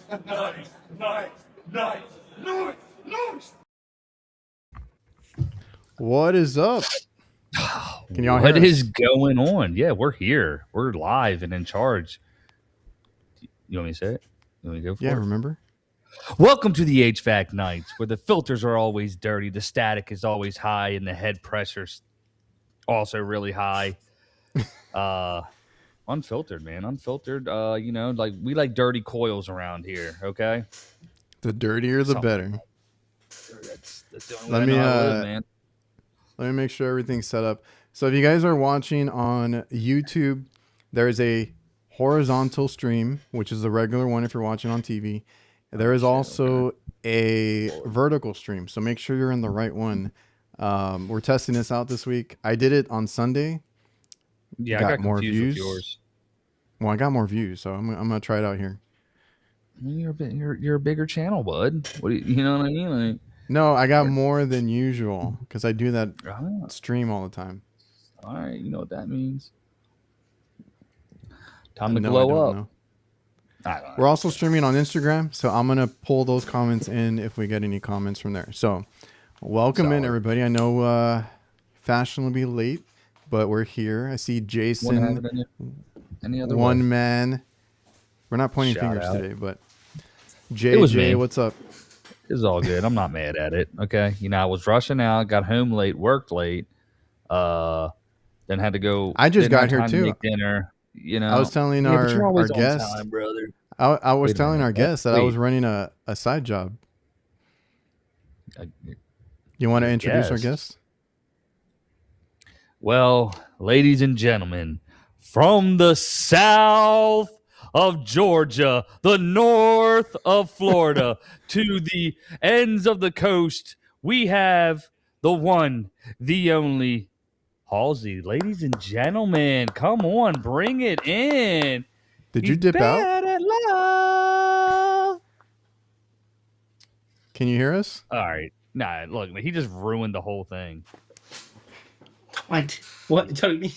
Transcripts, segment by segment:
Nice, nice, nice, nice, nice. What is up? Can y'all What hear us? is going on? Yeah, we're here. We're live and in charge. You want me to say it? You want me to go for Yeah, it? remember? Welcome to the HVAC Knights, where the filters are always dirty, the static is always high, and the head pressure's also really high. Unfiltered, man. Unfiltered. Like we like dirty coils around here, okay? The dirtier, the better. That's the only Let way I me know how to live, man. Let me make sure everything's set up. So if you guys are watching on YouTube, there is a horizontal stream, which is the regular one if you're watching on TV. There is also a vertical stream, so make sure you're in the right one. We're testing this out this week. I did it on Sunday. Yeah, I got more confused views. with yours. Well, I got more views, so I'm gonna try it out here. You're a bigger channel, bud. What do you know what I mean? Like, no, I got more than usual because I do that stream all the time. All right, you know what that means. Time to No, glow I don't up. know. I don't know. We're also streaming on Instagram, so I'm gonna pull those comments in if we get any comments from there. So, welcome in everybody. I know fashionably late, but we're here. I see Jason, any other one man. We're not pointing Shout fingers out. today, but It was me. JJ, what's up? It's all good. I'm not mad at it. Okay, I was rushing out, got home late, worked late, then had to go. I just got here to too. make dinner. I was telling our guest, brother. I was telling our guest that I was running a side job. You want to introduce our guest? Well, ladies and gentlemen, from the south of Georgia, the north of Florida, to the ends of the coast, we have the one, the only Halsey. Ladies and gentlemen, come on, bring it in. Did you dip out? At love. Can you hear us? All right. Nah, look, he just ruined the whole thing. What? What? Dude,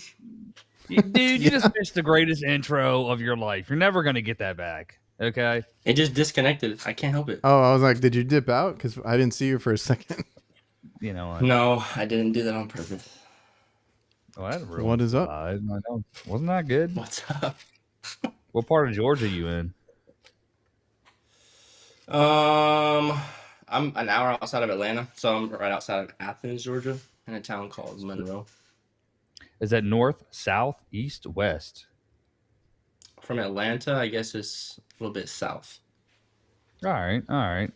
you just missed the greatest intro of your life. You're never going to get that back. Okay? It just disconnected. I can't help it. Oh, I was like, did you dip out? Because I didn't see you for a second. You know what? No, I didn't do that on purpose. What is up? Wasn't that good? What's up? What part of Georgia are you in? I'm an hour outside of Atlanta, so I'm right outside of Athens, Georgia, in a town called Monroe. Is that north, south, east, west? From Atlanta, I guess it's a little bit south. All right.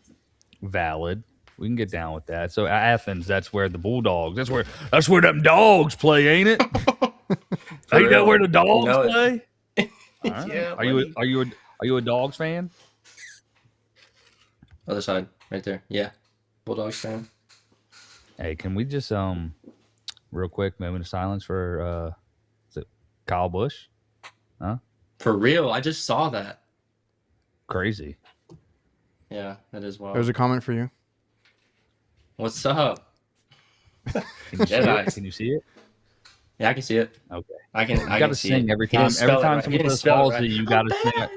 Valid. We can get down with that. So Athens, that's where the Bulldogs. That's where them dogs play, ain't it? Ain't that where the dogs play? Right. Yeah. Are you a Dogs fan? Other side, right there. Yeah, Bulldogs fan. Hey, can we just real quick moment of silence for is it Kyle Busch? Huh? For real, I just saw that. Crazy. Yeah, that is wild. There's a comment for you. What's up? Can you see it? Can you see it? Yeah, I can see it. Okay. I can. You I got can to see sing it. every time. Every time someone says Halsey, you got to sing it.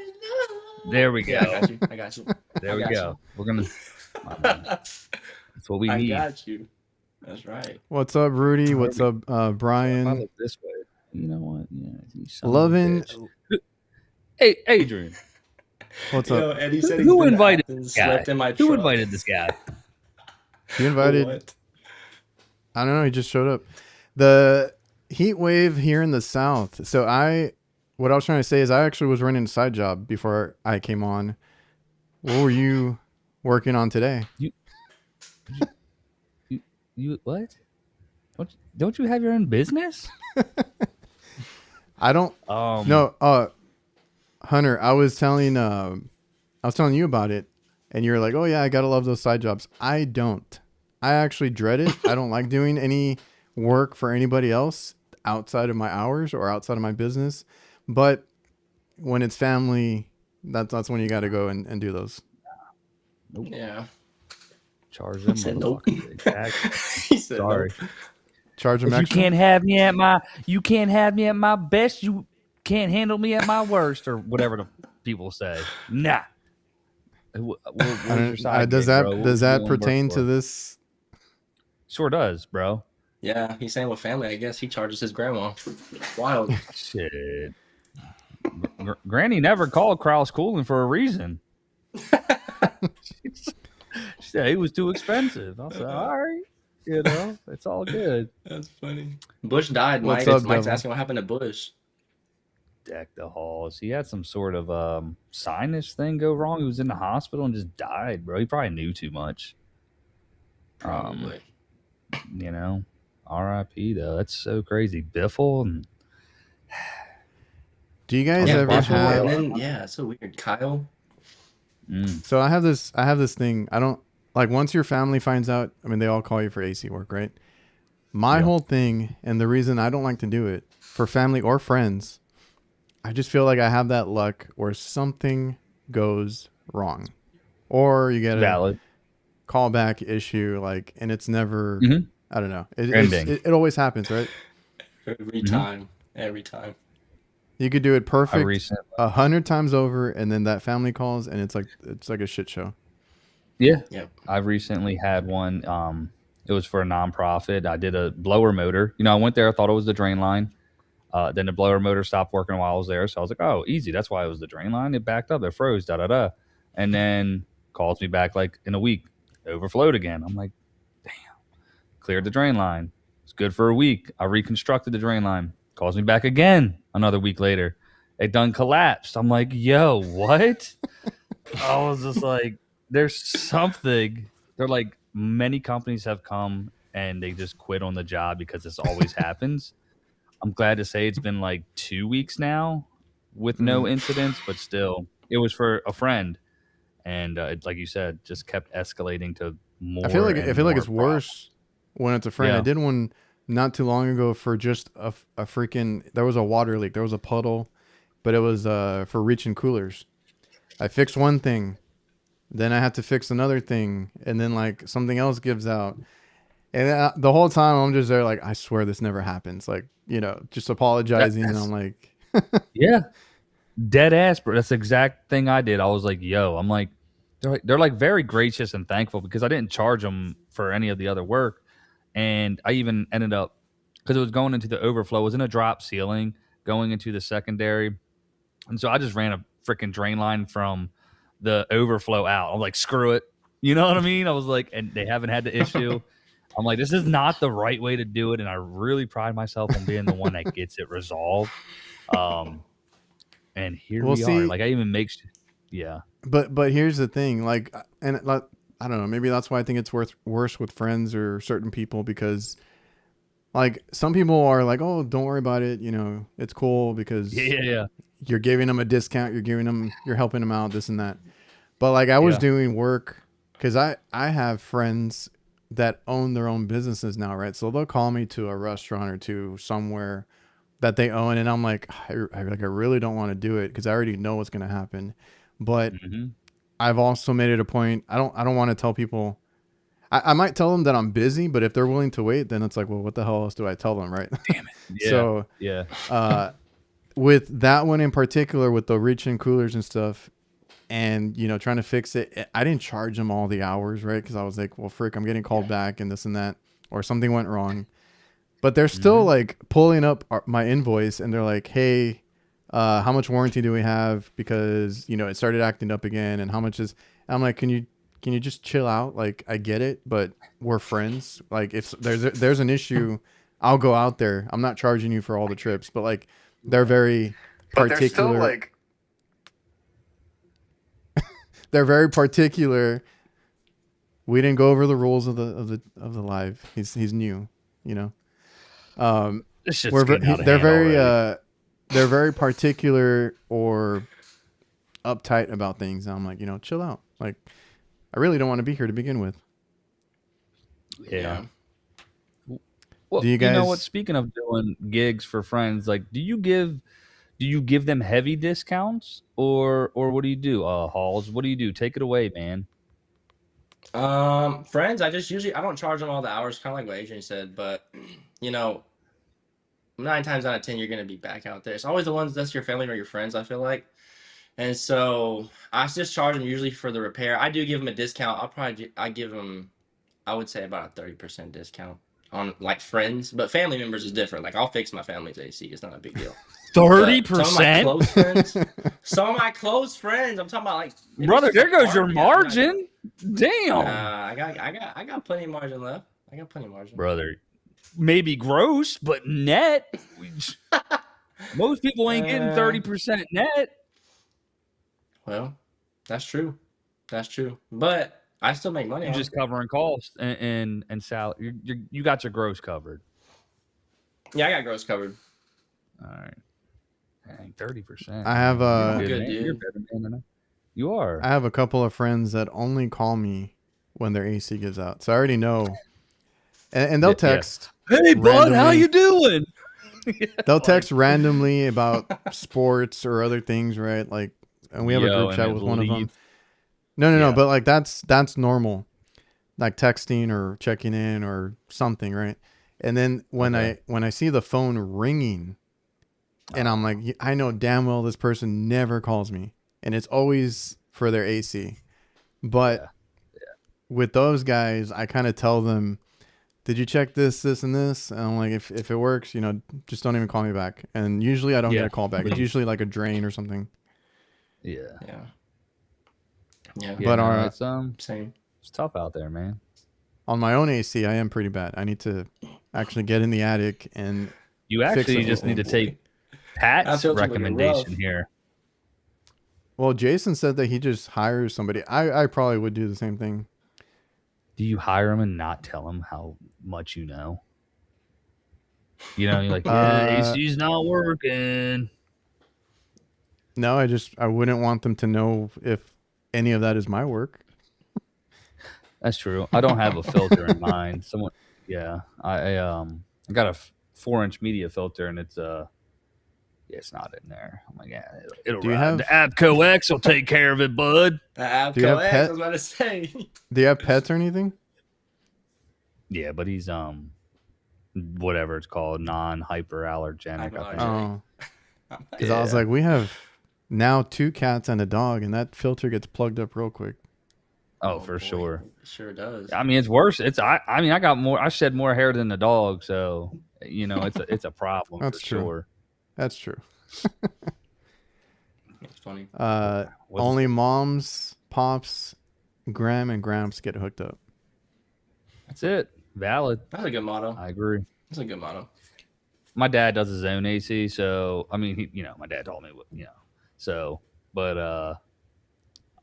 There we go. Yeah, I got you. There we go. We're gonna. That's what we need. I got you. That's right. What's up, Rudy? What's up, Brian? If I look this way. You know what? Yeah. Loving. Hey, Adrian. What's up? Eddie said Who invited this guy? Who invited this guy? You invited. What? I don't know. He just showed up. The heat wave here in the south. So what I was trying to say is I actually was running a side job before I came on. What were you working on today? You what? Don't you have your own business? I don't. No. Hunter, I was telling you about it, and you're like, "Oh yeah, I gotta love those side jobs." I don't. I actually dread it. I don't like doing any work for anybody else outside of my hours or outside of my business. But when it's family, that's when you got to go and do those. Nope. Yeah. Charge them. Said nope. He said sorry. Nope. Charge them if extra. You can't have me at my best. You can't handle me at my worst, or whatever the people say. Nah. Where's your side does gig, bro? that What does was you that doing work pertain to for? this? Sure does, bro. Yeah, he's saying with family. I guess he charges his grandma. Wild. Shit. Granny never called Krauss Koolin for a reason. She said he was too expensive. I said, all right, it's all good. That's funny. Bush died. What's Mike's up, devil? asking what happened to Bush. Deck the halls. He had some sort of sinus thing go wrong. He was in the hospital and just died, bro. He probably knew too much. Probably. You know, R.I.P. though. That's so crazy. Biffle and Do you guys Yeah, ever watching Biffle, have? and then it's so weird. Kyle. So I have this thing. I don't like once your family finds out. I mean, they all call you for AC work, right? My Yeah. whole thing, and the reason I don't like to do it for family or friends, I just feel like I have that luck where something goes wrong, or you get a valid. callback issue, like, and it's never. Mhm. I don't know. Ending. It always happens, right? Every Mhm. time. Every time. You could do it I perfect recently, 100 times over, and then that family calls, and it's like a shit show. yeah, Yep. I recently had one. It was for a nonprofit. I did a blower motor. I went there. I thought it was the drain line. Then the blower motor stopped working while I was there. So I was like, oh, easy. That's why it was the drain line. It backed up. It froze. Da da da. And then calls me back like in a week. Overflowed again. I'm like, damn. Cleared the drain line. It's good for a week. I reconstructed the drain line. Calls me back again another week later. It done collapsed. I'm like, yo, what? I was just like, there's something. They're like, many companies have come and they just quit on the job because this always happens. I'm glad to say it's been like 2 weeks now with no incidents, but still, it was for a friend, and like you said, just kept escalating to I feel more like and more it's problems. worse when it's a friend. I Yeah, did one not too long ago for just a freaking. There was a water leak. There was a puddle, but it was for reaching coolers. I fixed one thing, then I had to fix another thing, and then like something else gives out, and the whole time I'm just there like I swear this never happens. Like just apologizing, and I'm that's like, yeah, dead ass, bro. That's the exact thing I did. I was like, yo, I'm like, they're like very gracious and thankful because I didn't charge them for any of the other work. And I even ended up, because it was going into the overflow, it was in a drop ceiling going into the secondary. And so I just ran a freaking drain line from the overflow out. I'm like, screw it. You know what I mean? I was like, and they haven't had the issue. I'm like, this is not the right way to do it. And I really pride myself on being the one that gets it resolved. Um, and here we'll we are. see. Like, I even make, yeah. But here's the thing, like, and like, I don't know, maybe that's why I think it's worse with friends or certain people because like some people are like, oh, don't worry about it, it's cool Yeah, because yeah, yeah. you're giving them a discount, you're helping them out, this and that. But like I was Yeah. doing work because I have friends that own their own businesses now, right? So they'll call me to a restaurant or to somewhere that they own, and I'm like, I really don't want to do it because I already know what's gonna happen. But Mm-hmm. I've also made it a point. I don't want to tell people. I might tell them that I'm busy, but if they're willing to wait, then it's like, well, what the hell else do I tell them, right? Yeah. So Yeah. uh, with that one in particular, with the reaching coolers and stuff, and trying to fix it, I didn't charge them all the hours, right? Because I was like, well, frick, I'm getting called back and this and that, or something went wrong. But they're still Mm-hmm. like pulling up my invoice, and they're like, hey, how much warranty do we have? Because it started acting up again, and how much is? I'm like, can you just chill out? Like, I get it, but we're friends. Like, if there's an issue, I'll go out there. I'm not charging you for all the trips, but like, they're very But they're still particular. like, They're very particular. We didn't go over the rules of the live. He's new, you know. This shit's getting out of They're hand very already. they're very particular or uptight about things. And I'm like, chill out. Like, I really don't want to be here to begin with. Yeah. Do Well, you you know what? guys? Speaking of doing gigs for friends, like, do you give them heavy discounts or what do you do? Halls, what do you do? Take it away, man. Friends, I don't charge them all the hours, kind of like what Adrian said, but you know, 9 times out of 10, you're gonna be back out there. It's always the ones that's your family or your friends, I feel like. And so I just charge them usually for the repair. I do give them a discount. I give them, I would say about a 30% discount on like friends, but family members is different. Like I'll fix my family's AC. It's not a big deal. 30%, Close friends. I'm talking about like brother. There goes your margin. Damn, I got plenty of margin left. I got plenty of margin, brother. Maybe gross, but net. Most people ain't getting 30% net. Well, that's true. That's true. But I still make money. You're just covering costs and salary. You got your gross covered. Yeah, I got gross covered. All right. Dang, 30%. I have You're better than I. You are. I have a couple of friends that only call me when their AC gives out, so I already know. And they'll text. Hey, bud, how you doing? They'll text randomly about sports or other things, right? Like, and we have a group chat with one of them. No, but like that's normal, like texting or checking in or something, right? And then when I see the phone ringing, and I'm like, I know damn well this person never calls me, and it's always for their AC. But with those guys, I kind of tell them, did you check this, and this? And I'm like, if it works, just don't even call me back. And usually I don't get a call back. It's usually like a drain or something. Yeah. But it's same. It's tough out there, man. On my own AC, I am pretty bad. I need to actually get in the attic and you actually just need to take Pat's recommendation here. Well, Jason said that he just hires somebody. I probably would do the same thing. Do you hire him and not tell him how much you know? You're like, AC's not working. No, I wouldn't want them to know if any of that is my work. That's true. I don't have a filter in mind. I got a 4-inch media filter, and it's it's not in there. I'm like, it'll ride. The APCO X will take care of it, bud. The APCO X, I was about to say. Do you have pets or anything? Yeah, but he's whatever it's called, non-hyperallergenic. Oh, because I was like, we have now 2 cats and a dog, and that filter gets plugged up real quick. Oh, for sure. It sure does. I mean, it's worse. I shed more hair than the dog, so it's a problem. That's for true. Sure. That's true. It's funny. Only moms, pops, Graham, and Gramps get hooked up. That's it. Valid. That's a good motto. I agree. That's a good motto. My dad does his own AC, so I mean, my dad told me, so, but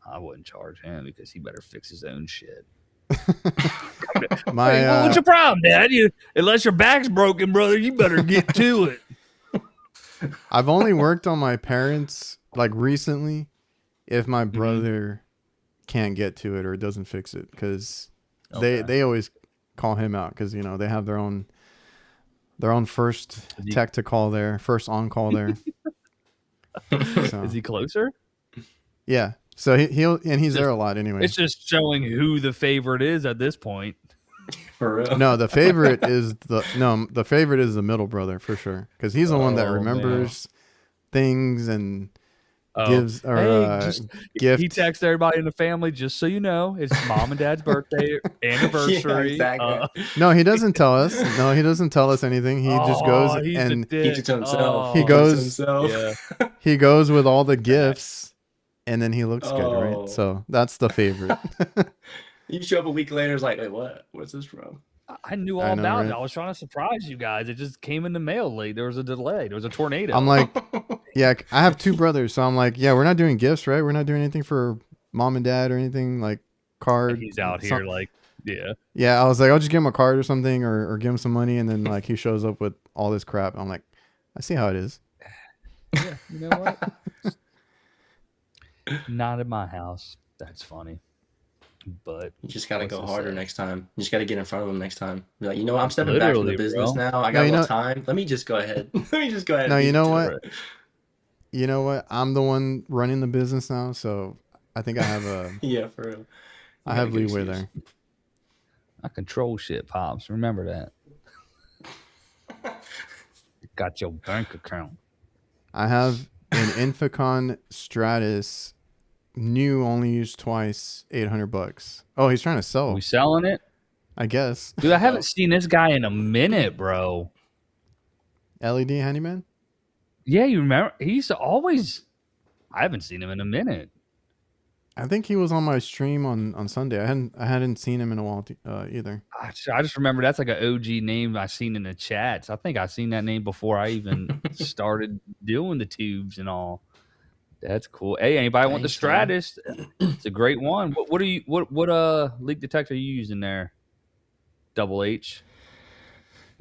I wouldn't charge him because he better fix his own shit. What's your problem, Dad? Unless your back's broken, brother, you better get to it. I've only worked on my parents like recently if my brother can't get to it or doesn't fix it, because they always call him out because they have their own first tech to call there, first on call there. So. Is he closer? Yeah. So he's there a lot anyway. It's just showing who the favorite is at this point. For real. No, the favorite is the middle brother for sure, because he's the one that remembers things and gives gifts. He texts everybody in the family, just so you know, it's mom and dad's birthday anniversary. Yeah, exactly. No, he doesn't tell us. No, he doesn't tell us anything. He just goes and keeps it to himself. He goes with all the gifts, and then he looks good, right? So that's the favorite. You show up a week later, it's like, wait, what? What's this from? I knew all about it. I was trying to surprise you guys. It just came in the mail late. There was a delay. There was a tornado. I'm like, yeah, I have 2 brothers, so I'm like, yeah, we're not doing gifts, right? We're not doing anything for mom and dad or anything like card. He's out here like, yeah. Yeah, I was like, I'll just give him a card or something, or give him some money, and then like he shows up with all this crap. I'm like, I see how it is. Yeah, you know what? Not in my house. That's funny. But you just gotta go harder next time. You just gotta get in front of them next time. Be like, I'm stepping back from the business now. I got a little time. Let me just go ahead. No, you know what? You know what? I'm the one running the business now, so I think I have a yeah, for real. I have leeway there. I control shit, Pops. Remember that. Got your bank account. I have an Inficon Stratus, new, only used twice, $800. Oh, he's trying to Are we sell, selling it? I guess. Dude, I haven't Go. seen this guy in a minute, bro. LED handyman. Yeah, you remember? He's always. I haven't seen him in a minute. I think he was on my stream on Sunday. I hadn't seen him in a while either. I just remember that's like an OG name I seen in the chats. I think I seen that name before I even started doing the tubes and all. That's cool. Hey, anybody want the Thanks, man. Stratus? It's a great one. What are you what leak detector are you using there? Double H.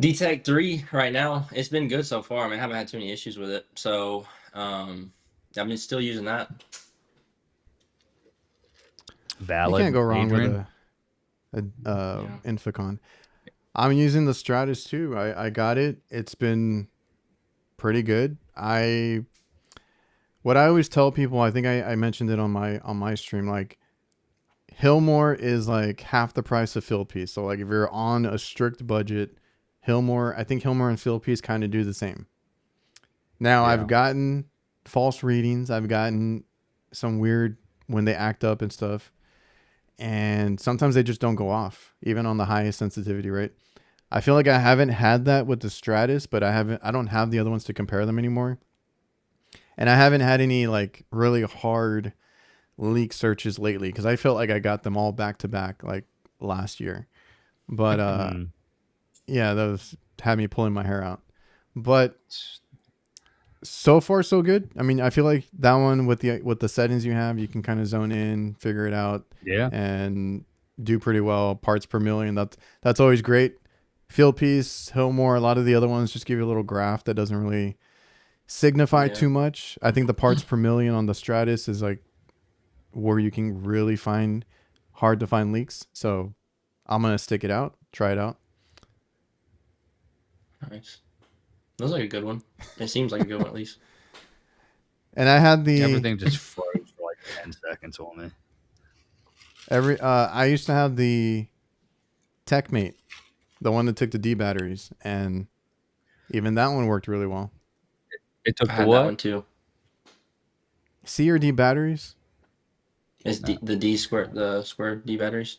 DTEC 3 right now. It's been good so far. I mean, I haven't had too many issues with it. So I've been still using that. You Valid. can't go wrong Adrian. with a Yeah. Inficon. I'm using the Stratus too. I got it. It's been pretty good. What I always tell people, I think I mentioned it on my stream, like Hillmore is like half the price of Field Piece. So like if you're on a strict budget, I think Hillmore and Field Piece kind of do the same. Now Yeah. I've gotten false readings. I've gotten some weird when they act up and stuff. And sometimes they just don't go off, even on the highest sensitivity rate. I feel like I haven't had that with the Stratus, but I don't have the other ones to compare them anymore. And I haven't had any like really hard leak searches lately because I felt like I got them all back to back like last year. But yeah, those had me pulling my hair out. But so far so good. I mean, I feel like that one with the settings you have, you can kind of zone in, figure it out, Yeah. and do pretty well. Parts per million. That's always great. Field Piece, Hillmore, a lot of the other ones just give you a little graph that doesn't really signify Yeah. too much. I think the parts per million on the Stratus is like where you can really find hard to find leaks. So I'm gonna stick it out, try it out. Nice. Looks like a good one. It seems like a good one at least. And I had Everything just froze for like 10 seconds on me. I used to have the TechMate, the one that took the D batteries, and even that one worked really well. It took I the had that what? one too. C or D batteries? It's the square D batteries.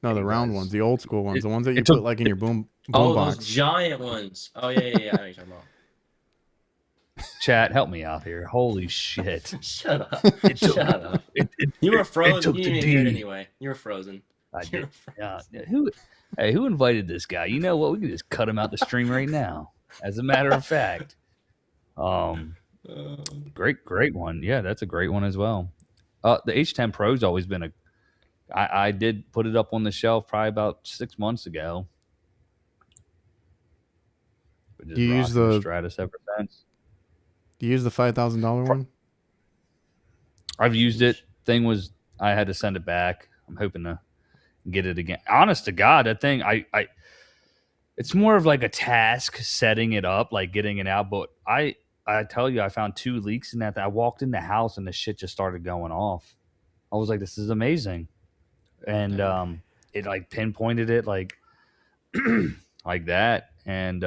No, the round Anyways, ones, the old school ones, the ones that you it took put like in your boom Oh, box. those giant ones. Oh yeah. I know what you're talking about. chat. Help me out here. Holy shit! Shut up. It took, Shut up. it, You were it frozen. took You the didn't even hear it D. anyway. You were frozen. I You were did. frozen. Yeah. Who invited this guy? You know what? We can just cut him out the stream right now. As a matter of fact, great one. Yeah, that's a great one as well. The H10 Pro's always been I did put it up on the shelf probably about 6 months ago. But just Do you use rocking the Stratus ever since. $5,000 one? I've used it. Thing was, I had to send it back. I'm hoping to get it again. Honest to God, that thing, it's more of like a task setting it up, like getting it out. But I tell you, I found 2 leaks in that. I walked in the house and the shit just started going off. I was like, this is amazing. And it like pinpointed it like like that. And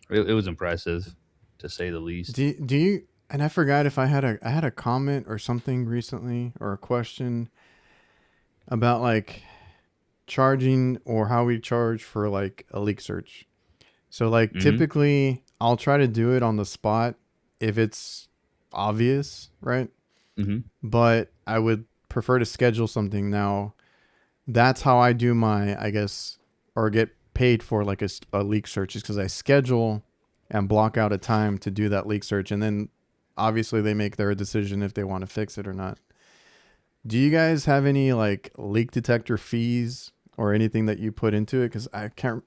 it was impressive to say the least. Do you? And I forgot if I had a comment or something recently or a question about like charging or how we charge for like a leak search. So like typically I'll try to do it on the spot if it's obvious, right? But I would prefer to schedule something now. That's how I do my, I guess, or get paid for like a leak search, is because I schedule and block out a time to do that leak search, and then obviously they make their decision if they want to fix it or not. Do you guys have any like leak detector fees or anything that you put into it? Because I can't.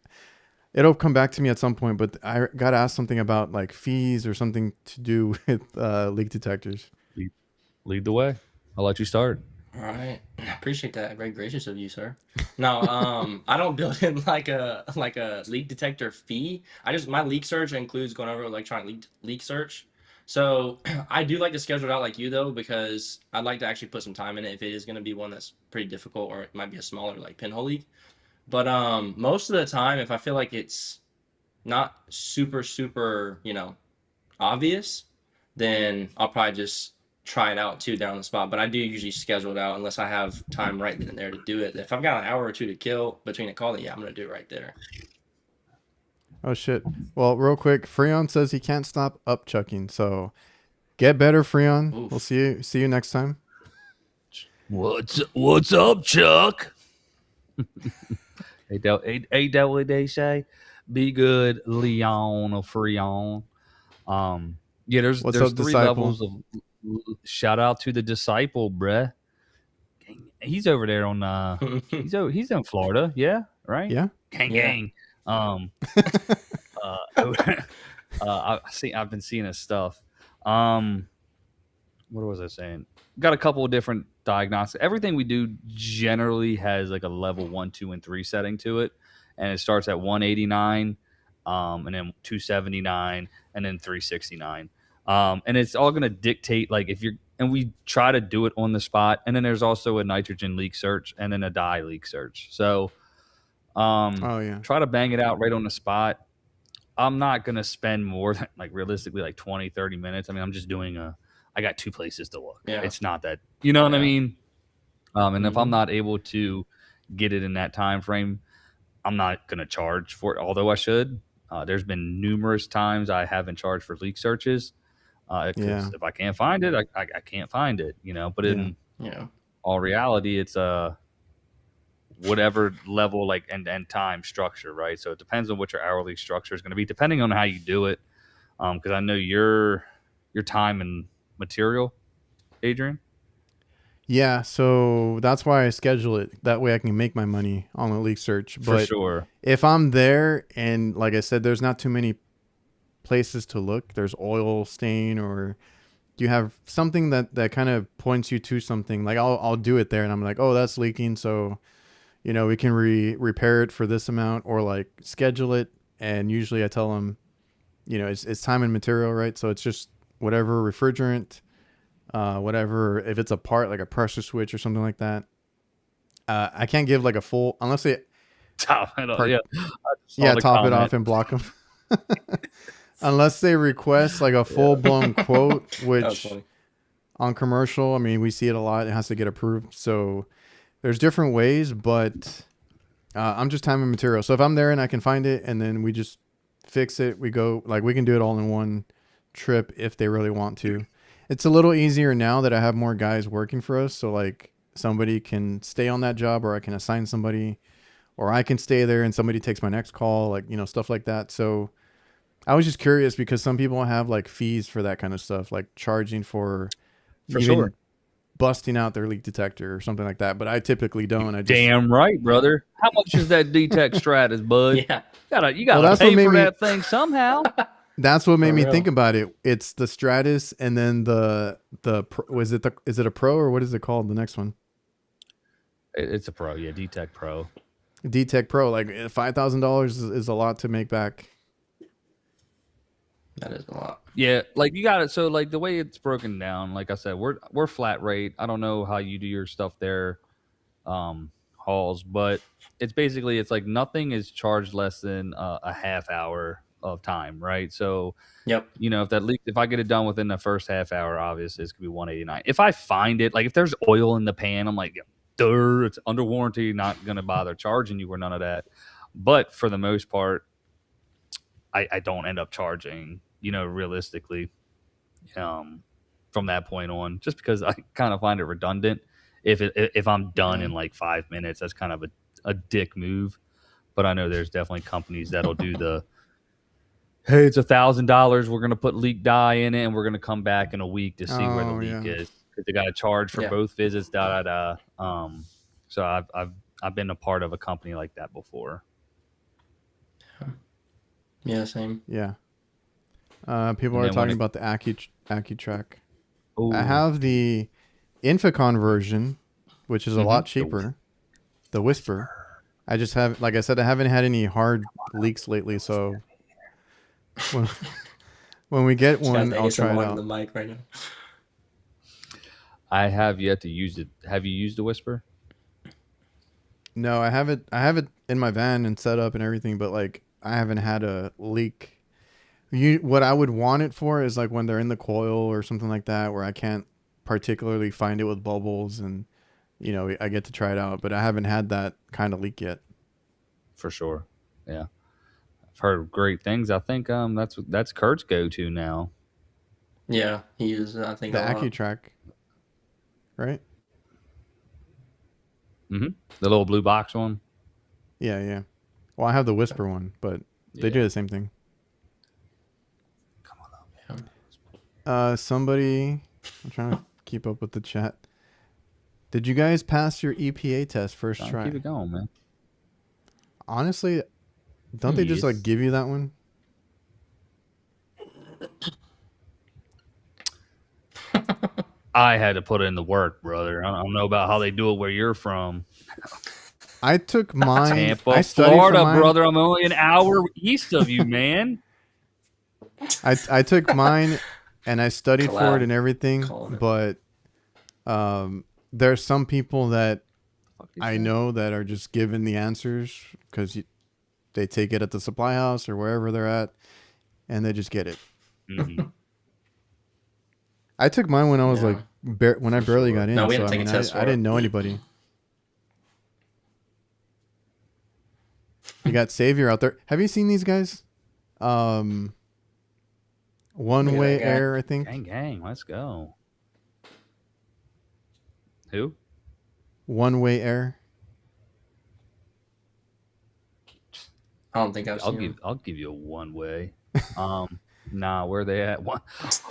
It'll come back to me at some point, but I got to ask something about like fees or something to do with leak detectors. Lead the way. I'll let you start. All right. I appreciate that. Very gracious of you, sir. No, I don't build in like a leak detector fee. My leak search includes going over electronic leak search. So I do like to schedule it out like you though, because I'd like to actually put some time in it if it is going to be one that's pretty difficult, or it might be a smaller like pinhole leak. But most of the time, if I feel like it's not super obvious, then I'll probably just try it out too down on the spot. But I do usually schedule it out unless I have time right then and there to do it. If I've got an hour or two to kill between a call, then yeah, I'm gonna do it right there. Oh shit. Well, real quick, Freon says he can't stop upchucking. So get better, Freon. Oof. We'll see you next time. What's up, Chuck? Ain't that what they say? Be good, Leon or Freon. Yeah, there's What's up, three Disciple? levels of shout out to the Disciple, bruh. He's over there on he's in Florida, yeah, right? Yeah. Gang. I've been seeing his stuff. What was I saying? Got a couple of different diagnostics. Everything we do generally has like a level 1, 2, and 3 setting to it, and it starts at 189, and then 279, and then 369. And it's all going to dictate like if you're, and we try to do it on the spot. And then there's also a nitrogen leak search and then a dye leak search. So try to bang it out right on the spot. I'm not going to spend more than like realistically like 20, 30 minutes. I mean, I'm just doing I got 2 places to look. Yeah. It's not that, you know what I mean? And if I'm not able to get it in that time frame, I'm not going to charge for it, although I should. There's been numerous times I haven't charged for leak searches. If I can't find it, I can't find it, you know. But in all reality, it's whatever level like and time structure, right? So it depends on what your hourly structure is going to be, depending on how you do it. Because I know your time and material, Adrian. Yeah, so that's why I schedule it. That way I can make my money on a leak search. But For sure. if I'm there and like I said, there's not too many places to look. There's oil stain or you have something that kind of points you to something. Like I'll do it there and I'm like, oh, that's leaking. So, you know, we can repair it for this amount or like schedule it. And usually I tell them, you know, it's time and material, right? So it's just whatever refrigerant, whatever, if it's a part like a pressure switch or something like that. I can't give like a full, unless they top it off. Top it off and block them. Unless they request like a full blown quote, which on commercial, I mean, we see it a lot. It has to get approved. So there's different ways, but I'm just time and material. So if I'm there and I can find it and then we just fix it, we go, like we can do it all in one trip if they really want to. It's a little easier now that I have more guys working for us. So like somebody can stay on that job or I can assign somebody or I can stay there and somebody takes my next call, like, you know, stuff like that. So I was just curious because some people have like fees for that kind of stuff, like charging for even sure busting out their leak detector or something like that. But I typically don't. Damn right, brother. How much is that D-Tech Stratus, bud? You gotta pay for that thing somehow. That's what made me think about it. It's the Stratus and then is it a Pro or what is it called? The next one. It's a Pro, yeah, D-Tech Pro. D-Tech Pro, like $5,000 is a lot to make back. That is a lot. Yeah, like you got it. So like the way it's broken down, like I said, we're flat rate. I don't know how you do your stuff there, halls, but it's basically it's like nothing is charged less than a half hour of time, right? So you know, if I get it done within the first half hour, obviously it's gonna be 189. If I find it, like if there's oil in the pan, I'm like, it's under warranty, not gonna bother charging you or none of that. But for the most part, I don't end up charging, you know, realistically, from that point on, just because I kind of find it redundant. If I'm done in like 5 minutes, that's kind of a dick move. But I know there's definitely companies that'll do hey, it's $1,000. We're gonna put leak dye in it, and we're gonna come back in a week to see where the leak is. Because they got to charge for both visits. So I've been a part of a company like that before. Yeah, same. Yeah. People are talking about the AccuTrack. Ooh. I have the Inficon version, which is a lot cheaper. The Whisper. I just have, like I said, I haven't had any hard leaks lately, so when we get one, I'll try it out. The mic right now. I have yet to use it. Have you used the Whisper? No, I have it in my van and set up and everything, but like I haven't had a leak. What I would want it for is like when they're in the coil or something like that, where I can't particularly find it with bubbles, and I get to try it out. But I haven't had that kind of leak yet. For sure. Yeah. I've heard great things. I think that's Kurt's go-to now. Yeah, he uses it, I think, The a lot. AccuTrack, right? Mm-hmm. The little blue box one. Yeah. Well, I have the Whisper one, but they do the same thing. Come on up. Somebody, I'm trying to keep up with the chat. Did you guys pass your EPA test first try? Keep it going, man. Honestly, don't they just like give you that one? I had to put in the work, brother. I don't know about how they do it where you're from. I took mine. Tampa, Florida, brother. I'm only an hour east of you, man. I took mine and I studied for it and everything, but there's some people that I know that are just given the answers because they take it at the supply house or wherever they're at, and they just get it. Mm-hmm. I took mine when I was like when I barely got in. No, we didn't take a test. I didn't know anybody. You got Savior out there. Have you seen these guys? One Way Air, I think. Gang, let's go. Who? One Way Air. I don't think I've seen I'll give you a one way. Nah, where they at?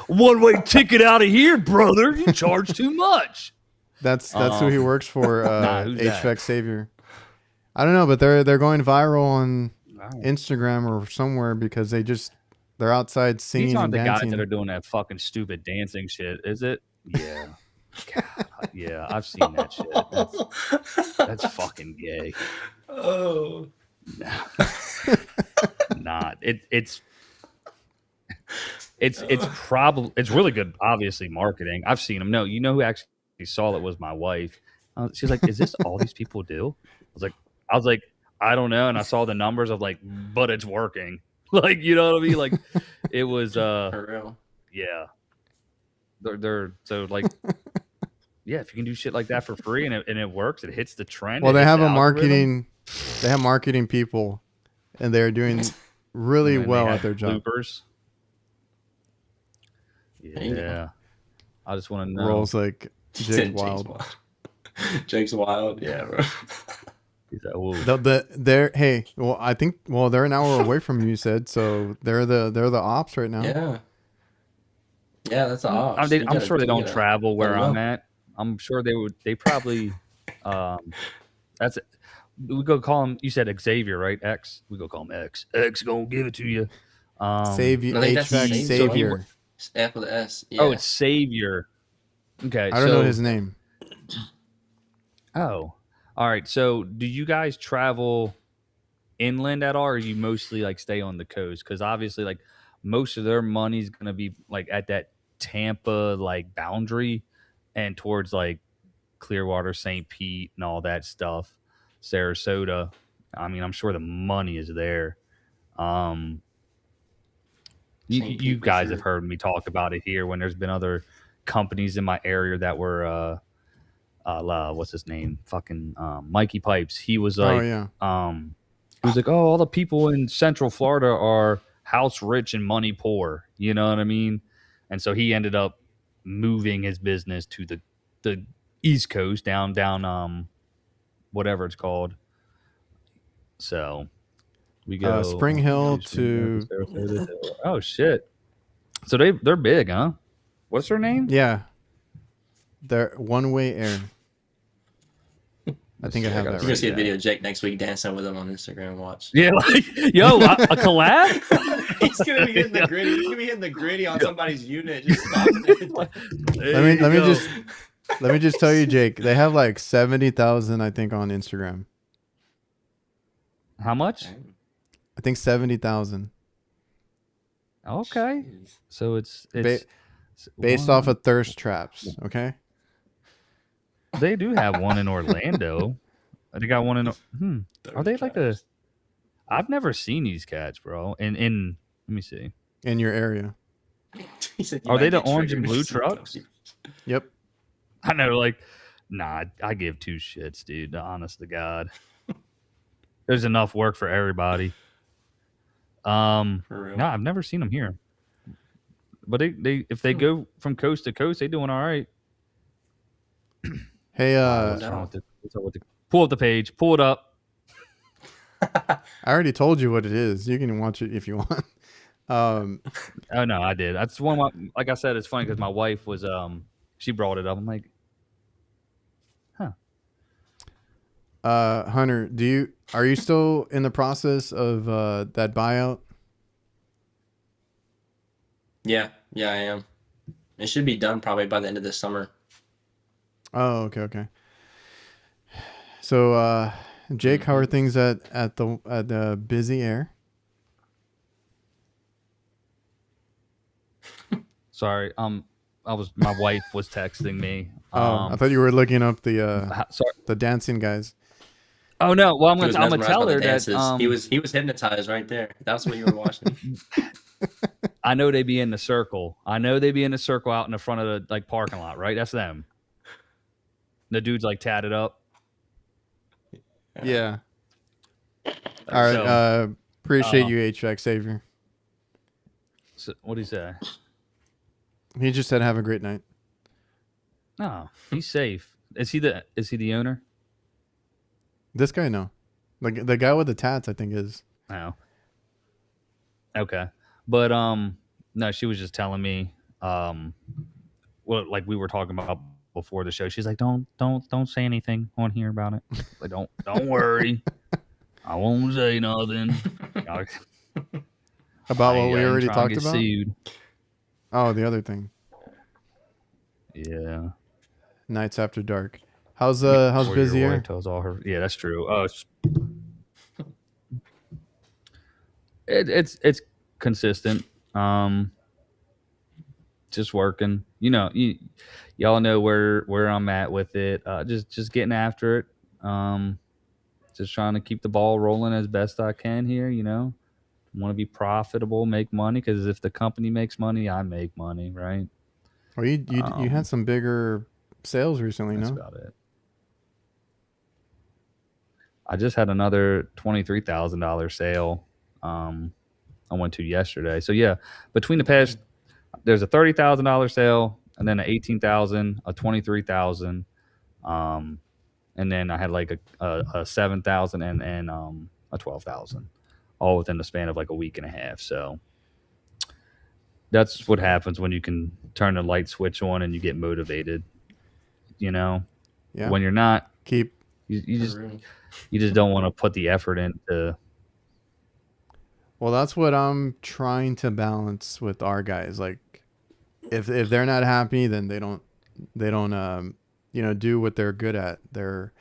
One way ticket out of here, brother. You charge too much. That's who he works for. HVAC that? Savior. I don't know, but they're going viral on Instagram or somewhere because they're outside singing. These aren't and the dancing. guys that are doing that fucking stupid dancing shit, is it? Yeah. God, yeah, I've seen that shit. That's fucking gay. Oh. Not. It's probably really good. Obviously, marketing. I've seen them. No, you know who actually saw it was my wife. She's like, "Is this all these people do?" I was like, I don't know. And I saw the numbers of like, but it's working. Like, you know what I mean? Like, it was for real. Yeah. They're so like. Yeah, if you can do shit like that for free and it works, it hits the trend. Well, they have marketing people, and they're doing really well at their job. Bloopers. Yeah, I just want to know. Rolls like Jake's wild. Jake's wild, yeah, bro. They're an hour away from you. You said so. They're the ops right now. Yeah, that's the ops. I'm sure they don't travel where I'm at. I'm sure they would. They probably. That's it. We go call him. You said Xavier, right? X. We go call him X. X gonna give it to you. Savior. HVAC Savior. F with the S. Yeah. Oh, it's Savior. Okay. I don't know his name. Oh, all right. So, do you guys travel inland at all, or you mostly like stay on the coast? Because obviously, like most of their money's gonna be like at that Tampa like boundary. And towards like Clearwater, St. Pete, and all that stuff, Sarasota. I mean, I'm sure the money is there. You guys have heard me talk about it here when there's been other companies in my area that were, what's his name? Fucking Mikey Pipes. He was like, he was like, oh, all the people in Central Florida are house rich and money poor. You know what I mean? And so he ended up moving his business to the East Coast down whatever it's called. So we go Spring Hill to oh shit. So they're big, huh? What's her name? Yeah. They're One Way Air. I think I have that. You're gonna see a video of Jake next week dancing with him on Instagram. Watch. Yeah, like yo, a collab. He's gonna be hitting the gritty. He's gonna be hitting the gritty on somebody's unit. Just stopping it. Let me just tell you, Jake. They have like 70,000, I think, on Instagram. How much? I think 70,000. Okay, so it's based off of thirst traps. Okay. They do have one in Orlando. They got one in. Are they like a? I've never seen these cats, bro. In let me see. in your area. He said you Are might they the get orange and triggered blue if someone tells trucks? you. Yep. I know, like, nah, I give two shits, dude. Honest to God, there's enough work for everybody. For real. No, I've never seen them here, but they if they go from coast to coast, they doing all right. Hey, What's wrong with the pull up the page? Pull it up. I already told you what it is. You can watch it if you want. Oh no, I did. That's one. Of my, like I said, it's funny because my wife was she brought it up. I'm like, Hunter, are you still in the process of that buyout? Yeah, I am. It should be done probably by the end of this summer. Oh, okay. So, Jake, how are things at the Busy Air? sorry. My wife was texting me. I thought you were looking up Sorry. the dancing guys. Oh no. Well, I'm He was gonna mesmerized tell by her the dances. that He was hypnotized right there. That's what you were watching. I know they be in the circle. I know they be in the circle out in the front of the parking lot, right? That's them. The dude's tatted up. Yeah. All right. So, Appreciate you, HVAC Savior. So, what do you say? He just said, "Have a great night." No, he's safe. Is he the owner? This guy, no. The guy with the tats, I think, is. No. Okay, but no, she was just telling me like we were talking about before the show. She's like, don't say anything on here about it. Like, don't worry, I won't say nothing. About what we already talked about? Sued. Oh, the other thing. Yeah. Nights After Dark. How's Busy Your Air? wife tells all her. Yeah, that's true. Oh, it's consistent. Just working. Y'all know where I'm at with it. Just getting after it. Just trying to keep the ball rolling as best I can here. Want to be profitable, make money, because if the company makes money, I make money, right? Well, you had some bigger sales recently, That's no? about it. I just had another $23,000 sale. I went to yesterday. So yeah, between the past, there's a $30,000 sale, and then an $18,000, a $23,000, and then I had like a $7,000 and a $12,000, all within the span of like a week and a half. So that's what happens when you can turn the light switch on and you get motivated. Yeah. When you're not, you just don't want to put the effort into. Well, that's what I'm trying to balance with our guys. Like, if they're not happy, then they don't do what they're good at. They're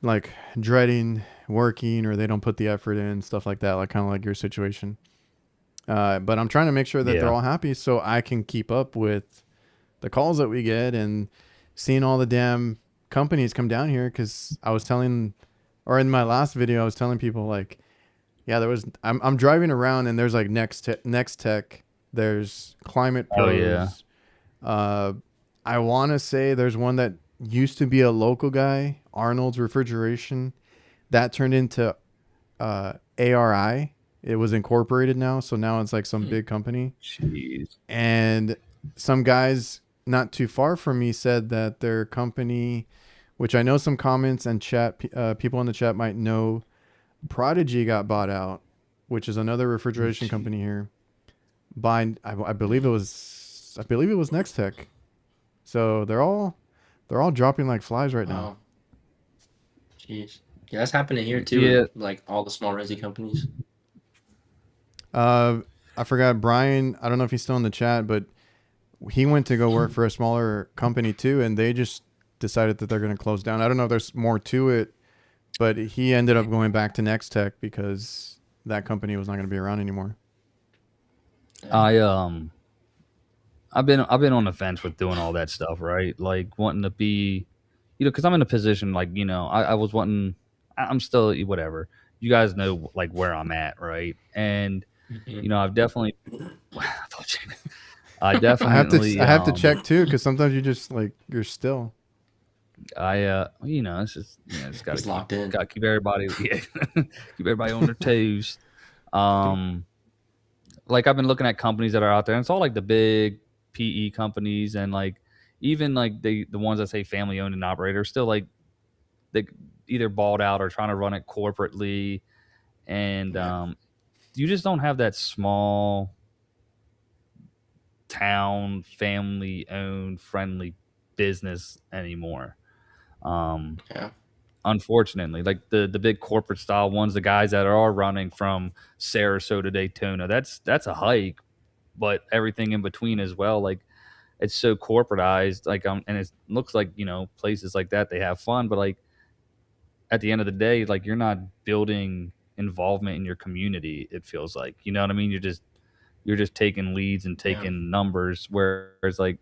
like dreading working, or they don't put the effort in, stuff like that. Like, kind of like your situation. But I'm trying to make sure that they're all happy, so I can keep up with the calls that we get and seeing all the damn companies come down here. Because I was telling, or in my last video, I was telling people like, yeah, I'm driving around and there's like Next Tech, there's Climate Pros. Oh, yeah. I want to say there's one that used to be a local guy, Arnold's Refrigeration, that turned into ARI. It was incorporated now, so now it's like some big company. Jeez. And some guys not too far from me said that their company, which I know some comments and chat people in the chat might know, Prodigy got bought out, which is another refrigeration company here. I believe it was Next Tech. So they're all dropping like flies right now. Jeez. Yeah, that's happening here too. Yeah. Like all the small resi companies. I forgot Brian. I don't know if he's still in the chat, but he went to go work for a smaller company too, and they just decided that they're going to close down. I don't know if there's more to it, but he ended up going back to Next Tech because that company was not going to be around anymore. I've been on the fence with doing all that stuff, right? Like wanting to be, because I'm in a position like, I was wanting, I'm still whatever. You guys know like where I'm at, right? And Mhm. I've definitely, I I definitely, have to check too, because sometimes you just like you're still. it's just, just gotta He's locked in. keep everybody, yeah, keep everybody on their toes. Um, like I've been looking at companies that are out there, and it's all like the big PE companies, and like even like the ones that say family owned and operated are still like they either bought out or trying to run it corporately, and Yeah. you just don't have that small town family owned friendly business anymore. Um, Yeah. Unfortunately, like the big corporate style ones, the guys that are running from Sarasota to Daytona, that's a hike, but everything in between as well, like it's so corporatized, like and it looks like places like that they have fun, but like at the end of the day, like you're not building involvement in your community. It feels like, you know what I mean. You're just taking leads and Yeah. taking numbers, whereas like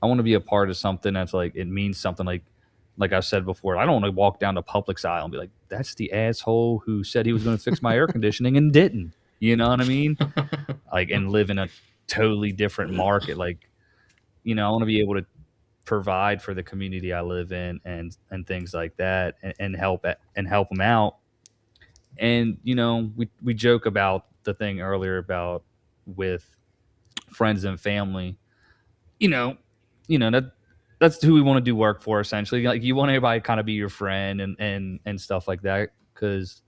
I want to be a part of something that's like it means something. Like I said before, I don't want to walk down the Publix aisle and be like, that's the asshole who said he was going to fix my air conditioning and didn't. You know what I mean? Like, and live in a totally different market. Like, I want to be able to provide for the community I live in and things like that, and help them out. And we joke about the thing earlier about with friends and family. You know, that's who we want to do work for essentially. Like you want everybody to kind of be your friend and stuff like that because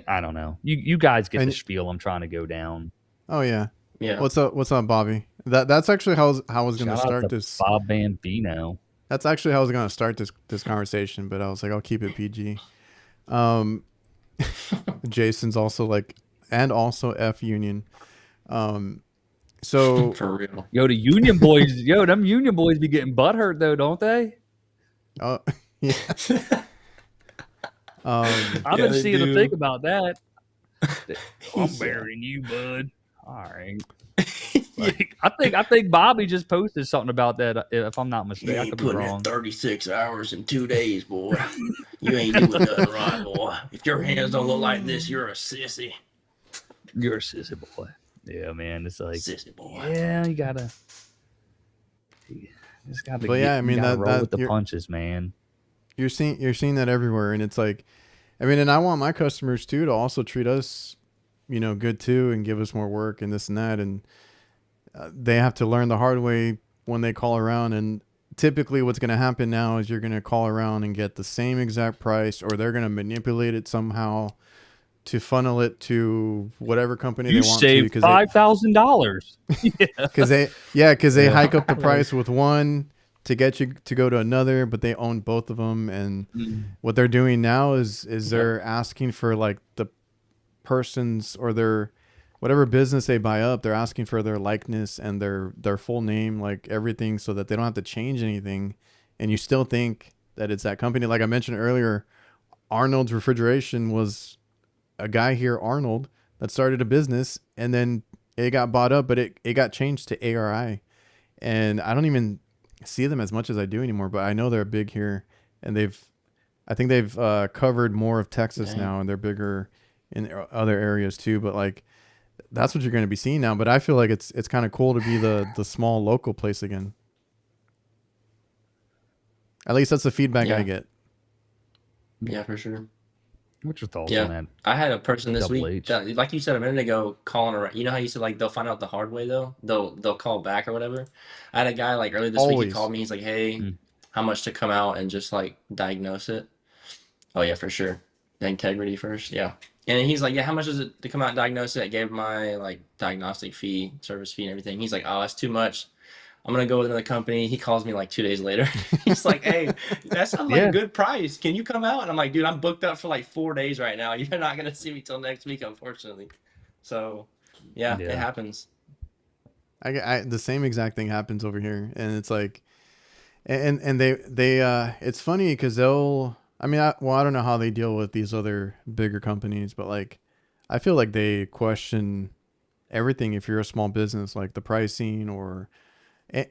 I don't know. You guys get the And spiel I'm trying to go down. oh yeah, Yeah. what's up, Bobby? That's actually how I was gonna Shout out start to this. Bob Bambino. That's actually how I was gonna start this conversation, but I was like, I'll keep it PG. Um, Jason's also like, and also F Union. Um, so For real. Yo, the Union boys, them Union boys be getting butthurt though, don't they? uh, yeah. I've Yeah, been they seeing them do. think about that. I'm Yeah. burying you, bud. All right. Like I think Bobby just posted something about that. If I'm not You mistaken, I ain't could be putting in wrong. 36 hours in 2 days, boy. You ain't doing nothing right, boy. If your hands don't look like this, you're a sissy. You're a sissy boy. Yeah, man. It's like, Sissy boy. yeah, you just gotta but yeah, I you mean gotta roll that with the punches, man. you're seeing that everywhere, and it's like, I mean, and I want my customers too to also treat us, good too, and give us more work and this and that, and they have to learn the hard way when they call around. And typically, what's going to happen now is you're going to call around and get the same exact price, or they're going to manipulate it somehow to funnel it to whatever company they You want to, saved $5,000. because they Yeah. hike up the price with one to get you to go to another, but they own both of them. And what they're doing now is they're asking for like the person's or their whatever business they buy up, they're asking for their likeness and their full name, like everything, so that they don't have to change anything, and you still think that it's that company. Like I mentioned earlier, Arnold's Refrigeration was a guy here, Arnold, that started a business, and then it got bought up, but it got changed to ARI. And I don't even see them as much as I do anymore, but I know they're big here, and I think they've covered more of Texas Dang. now, and they're bigger in other areas too. But like, that's what you're going to be seeing now. But I feel like it's kind of cool to be the small local place again. At least that's the feedback I Yeah. get. Yeah, for sure. What's your thoughts Yeah. on that? I had a person this Double week H. that, like you said a minute ago, calling around. You know how you said like they'll find out the hard way though? They'll call back or whatever. I had a guy like earlier this week, he Always. called me, he's like, hey, how much to come out and just like diagnose it? Oh yeah, for sure. The integrity first, yeah. And he's like, yeah, how much is it to come out and diagnose it? I gave him my like diagnostic fee, service fee and everything. He's like, oh, that's too much. I'm gonna go with another company. He calls me like 2 days later. He's like, hey, that sounds like Yeah. a good price. Can you come out? And I'm like, dude, I'm booked up for like 4 days right now. You're not gonna see me till next week, unfortunately. So yeah. It happens. I the same exact thing happens over here, and it's like, and they it's funny because they'll, I mean, I don't know how they deal with these other bigger companies, but like, I feel like they question everything if you're a small business, like the pricing or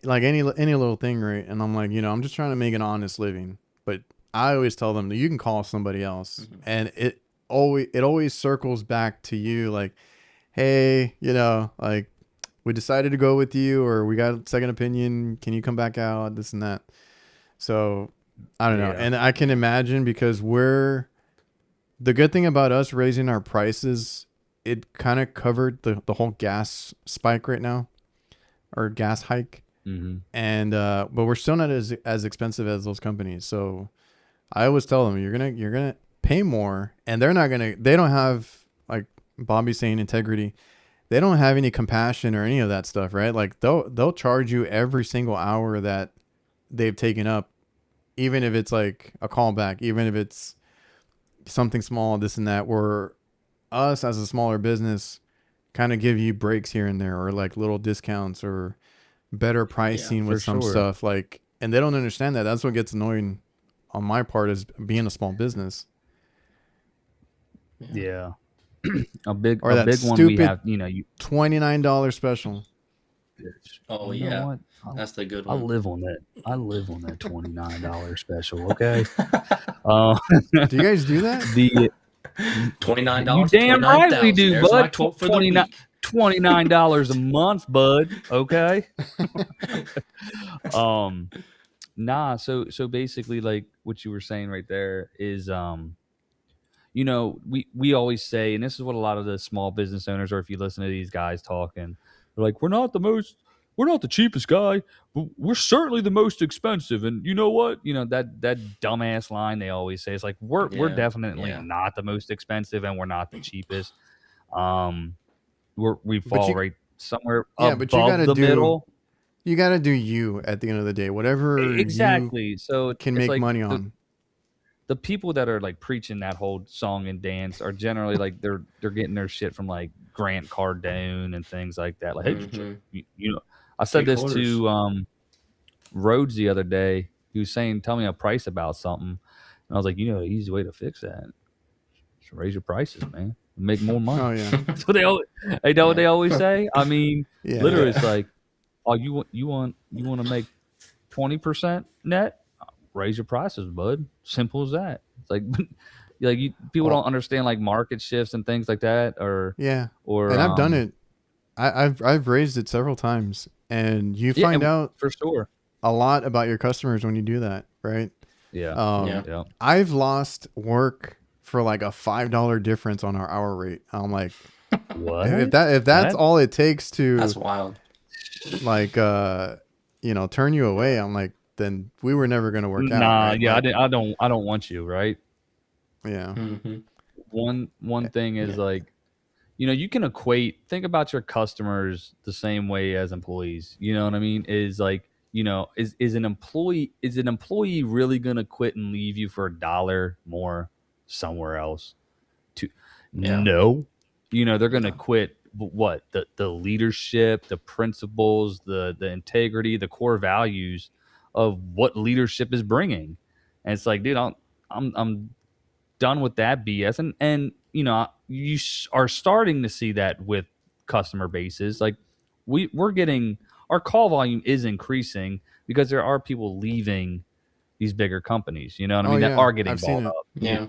like any little thing, right? And I'm like, I'm just trying to make an honest living, but I always tell them that you can call somebody else, and it always circles back to you, like, hey, like we decided to go with you, or we got a second opinion. Can you come back out? This and that. So I don't know. Yeah. And I can imagine because the good thing about us raising our prices, it kind of covered the whole gas spike right now, or gas hike. Mm-hmm. And but we're still not as expensive as those companies. So I always tell them you're gonna pay more, and they don't have, like Bobby's saying, integrity. They don't have any compassion or any of that stuff, right? Like they'll charge you every single hour that they've taken up, even if it's like a callback, even if it's something small, this and that. Where us as a smaller business kind of give you breaks here and there, or like little discounts or better pricing with some stuff, like, and they don't understand that. That's what gets annoying on my part, is being a small business. Yeah. a big that one we have, $29 special. Oh you know yeah, what? that's the good I one. live on that. I live on that $29 special. Okay. Do you guys do that? The $29. You damn right we do, There's my bud. quote for the week. $29 a month, bud. Okay. Nah. So basically, like what you were saying right there is, we always say, and this is what a lot of the small business owners, or if you listen to these guys talking, they're like, we're not the cheapest guy, but we're certainly the most expensive. And you know what? That dumbass line they always say is like, we're definitely not the most expensive, and we're not the cheapest. We fall right somewhere above the middle. You got to do you at the end of the day, whatever exactly. You so can make money on. The people that are like preaching that whole song and dance are generally like they're getting their shit from like Grant Cardone and things like that. Like, hey, I said this to Rhodes the other day. He was saying, "Tell me a price about something," and I was like, "The easy way to fix that is raise your prices, man. Make more money." Oh yeah. So they what they always say. I mean, literally, it's like, "Oh, you want to make 20% net? Raise your prices, bud. Simple as that." It's like, people don't understand like market shifts and things like that, or and I've done it. I've raised it several times, and you find out for sure a lot about your customers when you do that, right? Yeah. I've lost work for like a $5 difference on our hour rate. I'm like, what? If that's all it takes to, that's wild. Like, turn you away. I'm like, then we were never going to work out. Nah, right? yeah, like, I don't want you, right? Yeah. Mm-hmm. One thing is like, you can think about your customers the same way as employees. You know what I mean? Is like, is an employee really going to quit and leave you for $1 more somewhere else? No. They're going to quit what? The leadership, the principles, the integrity, the core values of what leadership is bringing. And it's like, dude, I'm done with that BS. And you are starting to see that with customer bases. Like we're getting, our call volume is increasing because there are people leaving these bigger companies, you know what I mean? That are getting bought up. Yeah.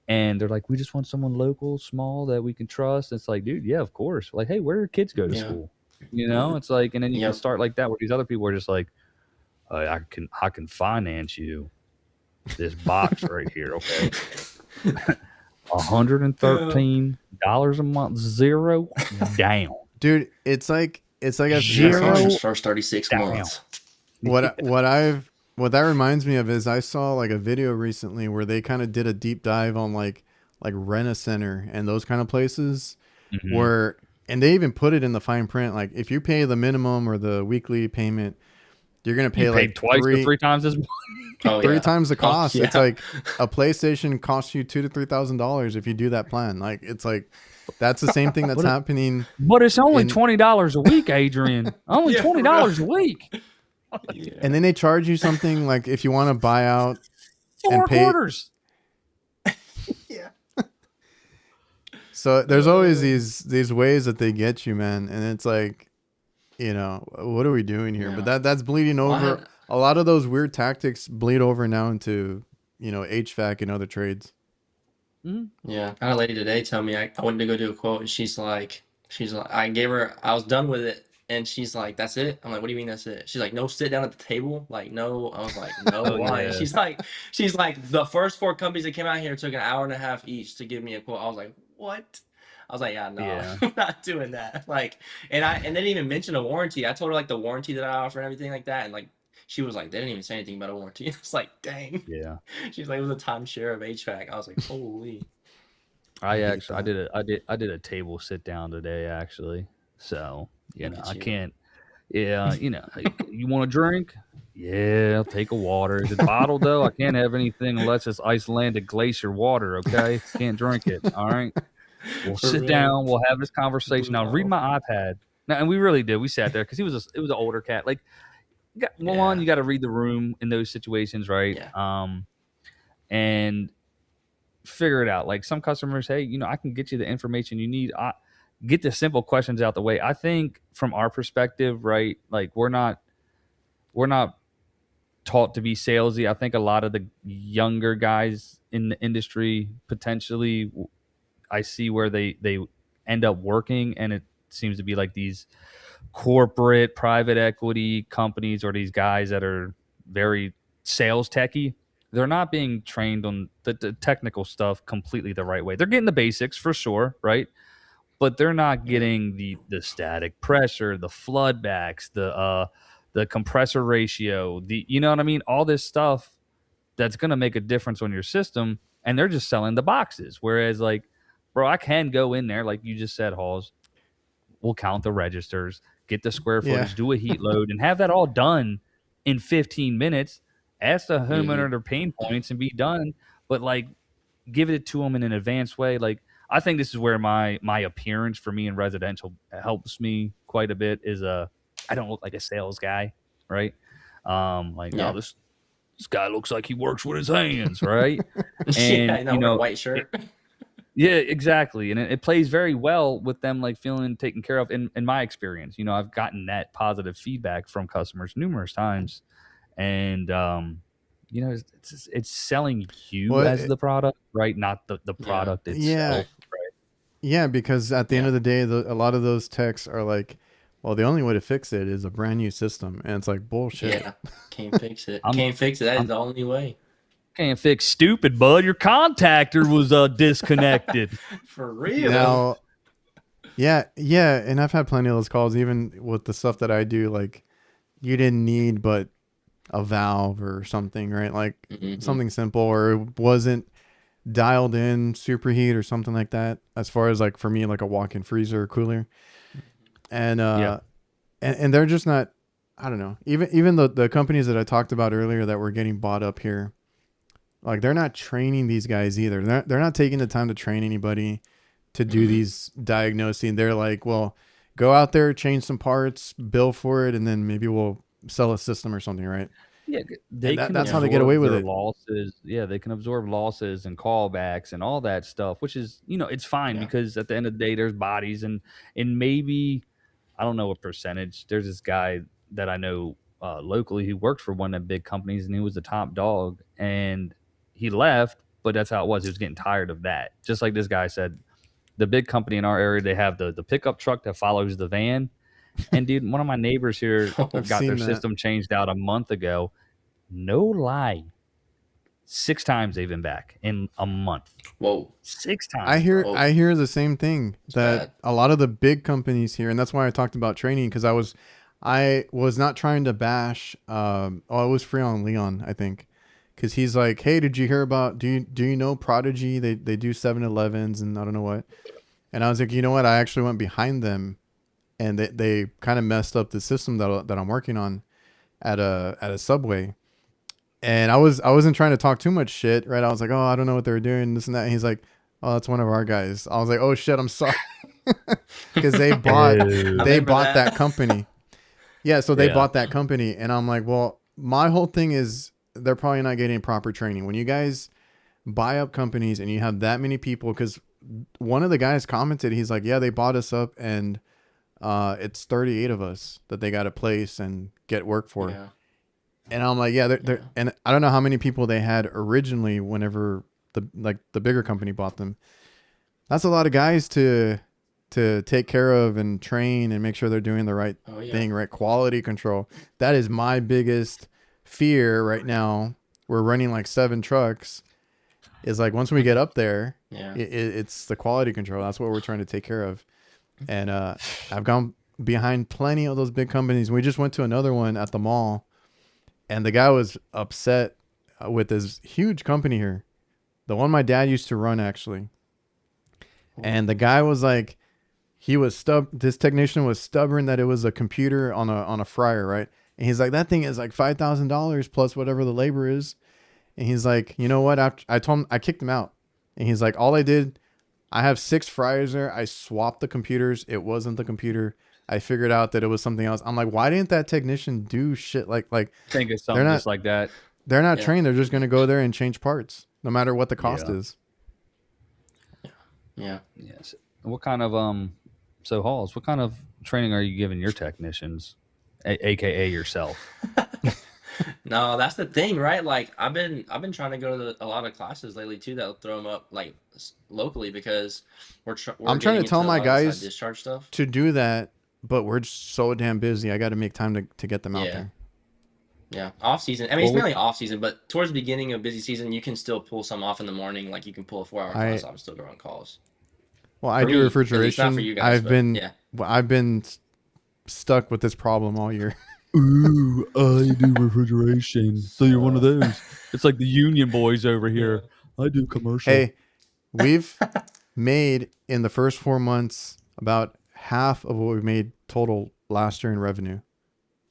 And they're like, we just want someone local, small, that we can trust. It's like, dude, yeah, of course. Like, hey, where do your kids go to school? It's like, and then you can start like that, where these other people are just like, I can finance you this box right here, okay? $113 a month, zero down. Dude, it's like Zero first 36 months. What that reminds me of is I saw like a video recently where they kind of did a deep dive on like Rent-A-Center and those kind of places, where, and they even put it in the fine print, like if you pay the minimum or the weekly payment, you're gonna pay like twice or 3 times as much. Three times the cost. It's like a PlayStation costs you $2,000 to $3,000 if you do that plan. Like, it's like, that's the same thing that's happening. But it's only $20 a week, Adrian. Only $20 a week. And then they charge you something like if you want to buy out 4 quarters. Yeah. So there's always these ways that they get you, man. And it's like, what are we doing here? But that's bleeding over. A lot of those weird tactics bleed over now into, HVAC and other trades. Yeah, I had a lady today tell me I went to go do a quote, and she's like, I gave her, I was done with it, and she's like, that's it. I'm like, what do you mean that's it? She's like, no, sit down at the table. Like, no. I was like, no, Oh why? yeah, She's like, the first 4 companies that came out here took an hour and a half each to give me a quote. I was like, what? I was like, yeah, no, yeah. I'm not doing that. Like, and they didn't even mention a warranty. I told her like the warranty that I offer and everything like that, and like she was like, they didn't even say anything about a warranty. It's like, dang. Yeah. She's like, it was a timeshare of HVAC. I was like, holy. I I hate actually that. I did a table sit down today actually. So, Look at I you. can't yeah, hey, you want a drink? Yeah, I'll take a water. Is it bottled though? I can't have anything unless it's Icelandic glacier water, okay? Can't drink it. All right. We'll For sit real. down, we'll have this conversation. Blue I'll read bottle. my iPad. Now, and we really did. We sat there because it was an older cat. Like one, Yeah. you got to read the room in those situations, right? Yeah. And figure it out. Like some customers, hey, I can get you the information you need. I get the simple questions out the way. I think from our perspective, right? Like we're not taught to be salesy. I think a lot of the younger guys in the industry potentially, I see where they end up working, and it seems to be like these corporate private equity companies or these guys that are very sales techy. They're not being trained on the technical stuff completely the right way. They're getting the basics for sure, right? But they're not Yeah. getting the static pressure, the flood backs, the compressor ratio, the you know what I mean? All this stuff that's gonna make a difference on your system, and they're just selling the boxes. Whereas like, bro, I can go in there, like you just said, Halls, we'll count the registers, get the square Yeah. footage, do a heat load, and have that all done in 15 minutes. Ask the Mm-hmm. homeowner their pain points and be done. But like, give it to them in an advanced way. Like, I think this is where my appearance for me in residential helps me quite a bit. Is I don't look like a sales guy, right? Like, oh, Yeah. this guy looks like he works with his hands, right? Yeah. And I know. Wear a white shirt. yeah, exactly. And it plays very well with them like feeling taken care of in my experience. I've gotten that positive feedback from customers numerous times. And it's selling you Well, as the product, right? Not the Yeah. product yeah, itself, right? yeah, because at the end Yeah. of the day, a lot of those techs are like, well, the only way to fix it is a brand new system, and it's like bullshit. Yeah. Can't fix it. I'm Can't fix it. That is I'm the only way. can't fix stupid, bud. Your contactor was disconnected. For real. Now, yeah, yeah, and I've had plenty of those calls, even with the stuff that I do. Like, you didn't need but a valve or something, right? Like Mm-hmm. something simple, or it wasn't dialed in superheat or something like that. As far as like for me, like a walk-in freezer or cooler, and Yeah. and they're just not. I don't know. Even the companies that I talked about earlier that were getting bought up here, like they're not training these guys either. They're not taking the time to train anybody to do Mm-hmm. these diagnosing. They're like, well, go out there, change some parts, bill for it, and then maybe we'll sell a system or something, right? Yeah, And they can that's how Yeah. they get away absorb with their it. losses. Yeah, they can absorb losses and callbacks and all that stuff, which is, it's fine Yeah. because at the end of the day, there's bodies and maybe I don't know what percentage. There's this guy that I know locally who worked for one of the big companies and he was the top dog and he left, but that's how it was. He was getting tired of that. Just like this guy said, the big company in our area, they have the pickup truck that follows the van. And dude, one of my neighbors here I've got their seen that. system changed out a month ago. No lie. 6 times they've been back in a month. Whoa. 6 times, bro. Whoa. I hear the same thing It's that bad. a lot of the big companies here, and that's why I talked about training because I was not trying to bash. Oh, it was Freon Leon, I think, because he's like, hey, did you hear about? Do you know Prodigy? They do 7-Elevens and I don't know what. And I was like, you know what? I actually went behind them, and they kind of messed up the system that I'm working on at a Subway. And I wasn't trying to talk too much shit, right? I was like, oh, I don't know what they're doing, this and that. And he's like, oh, that's one of our guys. I was like, oh shit, I'm sorry, because I they remember bought that that. company. Yeah, so they Yeah. bought that company, and I'm like, well, my whole thing is they're probably not getting proper training. When you guys buy up companies and you have that many people, because one of the guys commented, he's like, yeah, they bought us up, and it's 38 of us that they got to place and get work for. Yeah. And I'm like, yeah, Yeah. and I don't know how many people they had originally whenever the bigger company bought them. That's a lot of guys to take care of and train and make sure they're doing the right thing, right? Quality control. That is my biggest fear right now. We're running like 7 trucks. Is like once we get up there, it's the quality control. That's what we're trying to take care of. And I've gone behind plenty of those big companies. We just went to another one at the mall, and the guy was upset with this huge company here, the one my dad used to run actually. And the guy was like, this technician was stubborn that it was a computer on a fryer, right? And he's like, that thing is like $5,000 plus whatever the labor is. And he's like, you know what? After I told him, I kicked him out. And he's like, I have 6 fryers there. I swapped the computers. It wasn't the computer. I figured out that it was something else. I'm like, why didn't that technician do shit like think of something just like that? They're not trained. They're just going to go there and change parts, no matter what the cost is. Yeah. Yes. What kind of Halls, what kind of training are you giving your technicians, aka yourself? No, that's the thing, right? Like I've been trying to go to a lot of classes lately too that'll throw them up like locally because I'm trying to tell my guys discharge stuff to do that, but we're just so damn busy. I got to make time to get them out there. Yeah, off season. I mean, it's mainly off season, but towards the beginning of busy season, you can still pull some off in the morning. Like you can pull a 4-hour class. I'm still run calls. Well, I do refrigeration. Not for you guys, I've been stuck with this problem all year. Ooh, I do refrigeration. So you're one of those. It's like the union boys over here. I do commercial. Hey, we've made in the first 4 months about half of what we made total last year in revenue.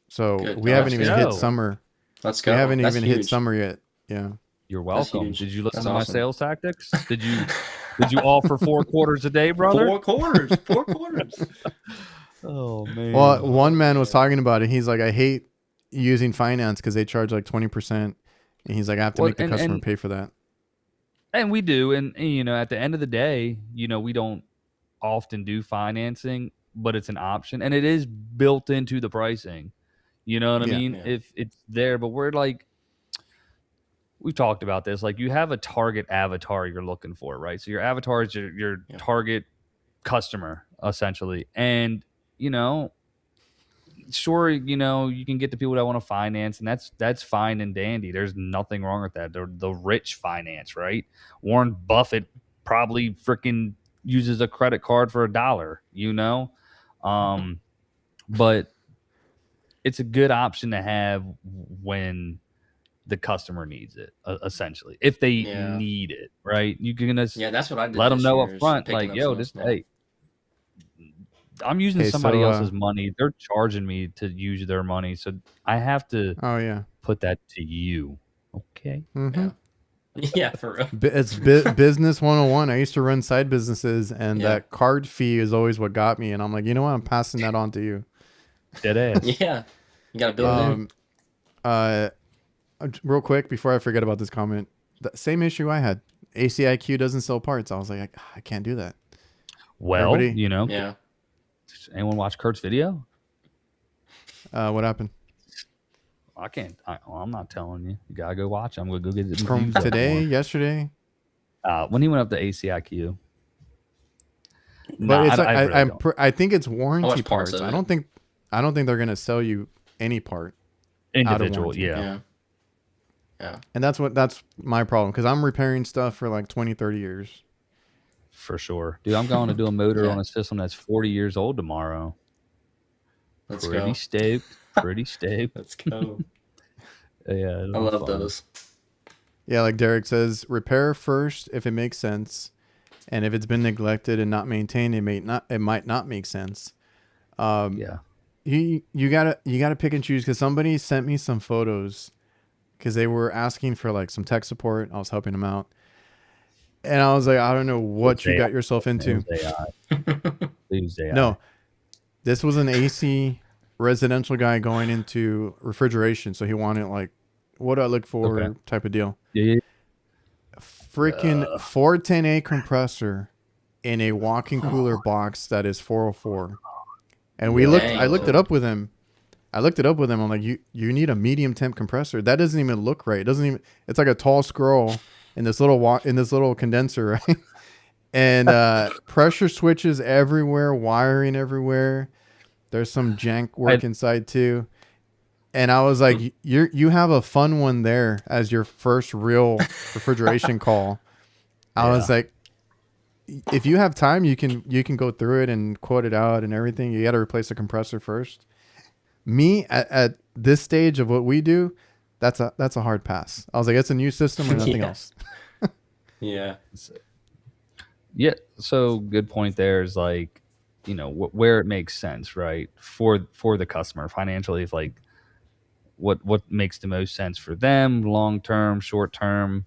So we haven't even hit summer. Let's go. We haven't even hit summer yet. Yeah. You're welcome. Did you listen to my sales tactics? Did you offer 4 quarters a day, brother? 4 quarters. 4 quarters. Oh man. Well, one man was talking about it. He's like, I hate using finance because they charge like 20%, and he's like, I have to make the customer pay for that. And we do, and you know, at the end of the day, you know, we don't often do financing, but it's an option, and it is built into the pricing. You know what I mean? Yeah. If it's there, but we're like, we've talked about this. Like, you have a target avatar you're looking for, right? So your avatar is your target customer, essentially, and you know, sure, you know, you can get the people that want to finance, and that's fine and dandy. There's nothing wrong with that. The rich finance, right? Warren Buffett probably freaking uses a credit card for $1, you know? But it's a good option to have when the customer needs it, essentially. If they need it, right? You can just that's what I did. Let them know up front, like, yo, hey, I'm using somebody else's money. They're charging me to use their money, so I have to put that to you. Okay. Mm-hmm. Yeah, for real. It's business 101. I used to run side businesses, and that card fee is always what got me. And I'm like, you know what? I'm passing that on to you. Dead ass. Yeah. You got to build it in. Real quick, before I forget about this comment, the same issue I had. ACIQ doesn't sell parts. I was like, I can't do that. Well, you know. Yeah. Anyone watch Kurt's video? What happened? I can't. I'm not telling you. You gotta go watch. I'm gonna go get it from today, yesterday. When he went up to ACIQ. But I think it's warranty parts. I don't think they're gonna sell you any part. Individual, yeah. And that's my problem, because I'm repairing stuff for like 20, 30 years. For sure. Dude, I'm going to do a motor on a system that's 40 years old tomorrow. Let's Pretty go. Stoked. Pretty stoked. Let's go. Yeah. I love those. Yeah, like Derek says, repair first if it makes sense. And if it's been neglected and not maintained, it might not make sense. You gotta pick and choose, because somebody sent me some photos because they were asking for like some tech support. I was helping them out. And I was like, I don't know what you got yourself into. No, this was an AC residential guy going into refrigeration. So he wanted like, what do I look for type of deal. Yeah. Freaking 410A compressor in a walk-in cooler box that is 404. And I looked it up with him. I'm like, you need a medium temp compressor. That doesn't even look right. It's like a tall scroll in this little condenser, right? And pressure switches everywhere, wiring everywhere. There's some jank work inside too. And I was like, you have a fun one there as your first real refrigeration call. I was like, if you have time, you can go through it and quote it out and everything. You got to replace the compressor first. Me at this stage of what we do, that's a hard pass. I was like, it's a new system or nothing else. Yeah. Yeah. So good point there is like, you know, where it makes sense, right? For the customer financially, if like what makes the most sense for them, long term, short term.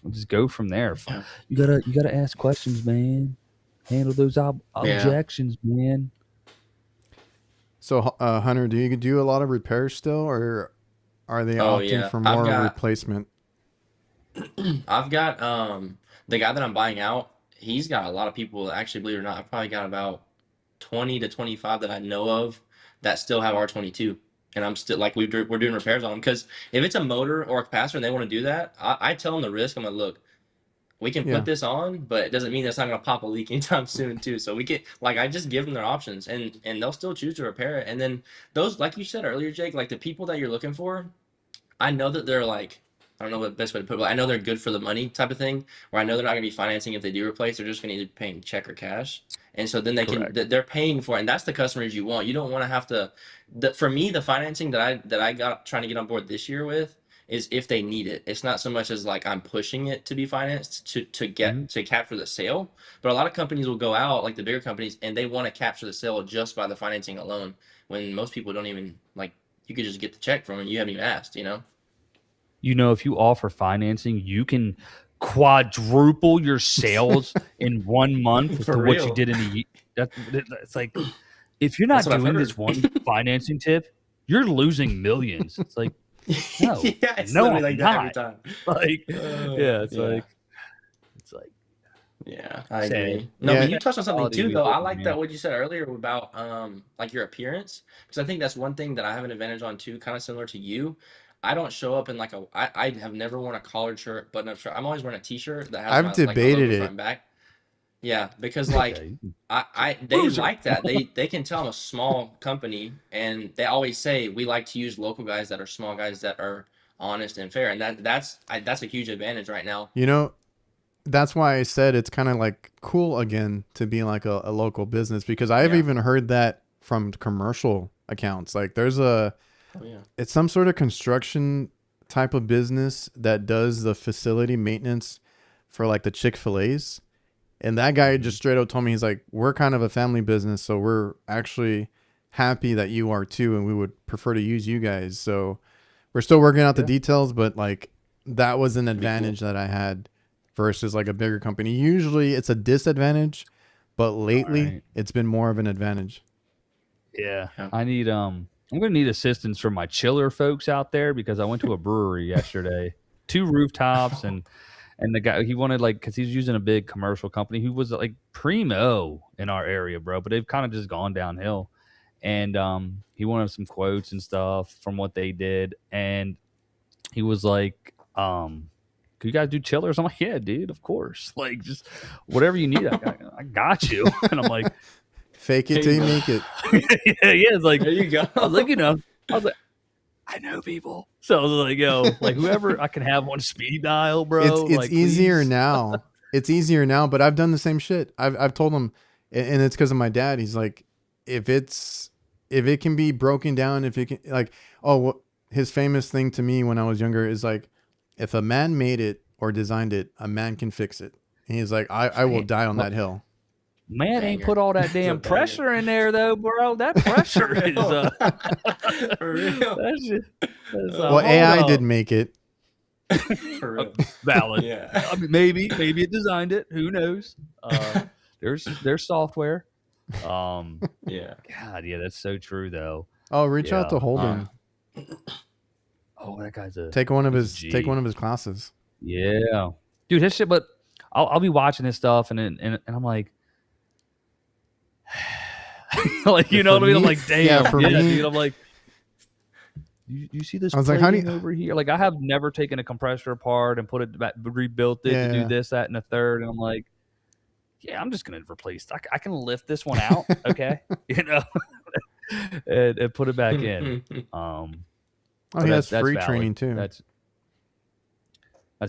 We'll just go from there. Yeah. You gotta ask questions, man. Handle those objections, man. So, Hunter, do you do a lot of repairs still, or are they opting for more replacement? I've got the guy that I'm buying out. He's got a lot of people. Actually, believe it or not, I've probably got about 20 to 25 that I know of that still have R22, and I'm still like we're doing repairs on them because if it's a motor or a capacitor and they want to do that, I tell them the risk. I'm like, look, we can put this on, but it doesn't mean that's not gonna pop a leak anytime soon too. So we get I just give them their options, and they'll still choose to repair it. And then those, like you said earlier, Jake, like the people that you're looking for, I know that they're like, I don't know what the best way to put it, but I know they're good for the money type of thing, where I know they're not gonna be financing if they do replace. They're just gonna either be paying check or cash, and so then they're paying for it, and that's the customers you want. You don't want to have to. For me, the financing that I got trying to get on board this year with is if they need it. It's not so much as like I'm pushing it to be financed to get to capture the sale, but a lot of companies will go out, like the bigger companies, and they want to capture the sale just by the financing alone. When most people don't even like, you could just get the check from them. You haven't even asked, you know. You know, if you offer financing, you can quadruple your sales in 1 month to what you did in a year. That's like, if you're not doing this one financing tip, you're losing millions. It's like, no, yeah, it's no, literally like that every time. Like, it's like, yeah, I agree. No, but you touched on something too, though. I like that what you said earlier about like your appearance, because I think that's one thing that I have an advantage on too, kind of similar to you. I don't show up in like I have never worn a collared shirt, button-up shirt. I'm always wearing a t-shirt that has I've my debated logo it. front and back. Yeah, because like they like that. They can tell I'm a small company, and they always say we like to use local guys that are small guys that are honest and fair, and that's a huge advantage right now. You know, that's why I said it's kind of like cool again to be like a local business, because I've even heard that from commercial accounts. Like there's it's some sort of construction type of business that does the facility maintenance for like the Chick-fil-A's. And that guy just straight up told me, he's like, we're kind of a family business, so we're actually happy that you are too, and we would prefer to use you guys. So we're still working out the details, but like that was an advantage that I had versus like a bigger company. Usually it's a disadvantage, but lately it's been more of an advantage. Yeah. I need I'm gonna need assistance from my chiller folks out there, because I went to a brewery yesterday, 2 rooftops, and the guy, he wanted like, because he's using a big commercial company who was like primo in our area, bro, but they've kind of just gone downhill. And he wanted some quotes and stuff from what they did, and he was like, "Could you guys do chillers?" I'm like, "Yeah, dude, of course. Like, just whatever you need, I got you." And I'm like, fake it till you make it. yeah, it's like, there you go. I was like, I know people. So I was like, yo, like whoever I can have on speed dial, bro. It's like, easier please. now. It's easier now, but I've done the same shit. I've told him, and it's because of my dad. He's like, if it can be broken down, if it can, like, his famous thing to me when I was younger is like, if a man made it or designed it, a man can fix it. And he's like, I will die on that hill. Man ain't put all that damn pressure in there though, bro. That pressure is for real. Well, AI did make it. For real. Valid. Yeah. I mean, maybe it designed it. Who knows? There's software. Yeah. God, yeah, that's so true though. Oh, reach out to Holden. That guy's take one of his classes. Yeah, dude, his shit. But I'll be watching his stuff, and I'm like. Like, you know what I mean? I'm like, damn, for me, dude. I'm like, You see this I was like, how do plating you- over here? Like, I have never taken a compressor apart and put it back, rebuilt it to do Yeah. this, that, and the third. And I'm like, yeah, I'm just gonna replace. I can lift this one out, okay, and put it back in. Oh, But he has that's free valid. training too. That's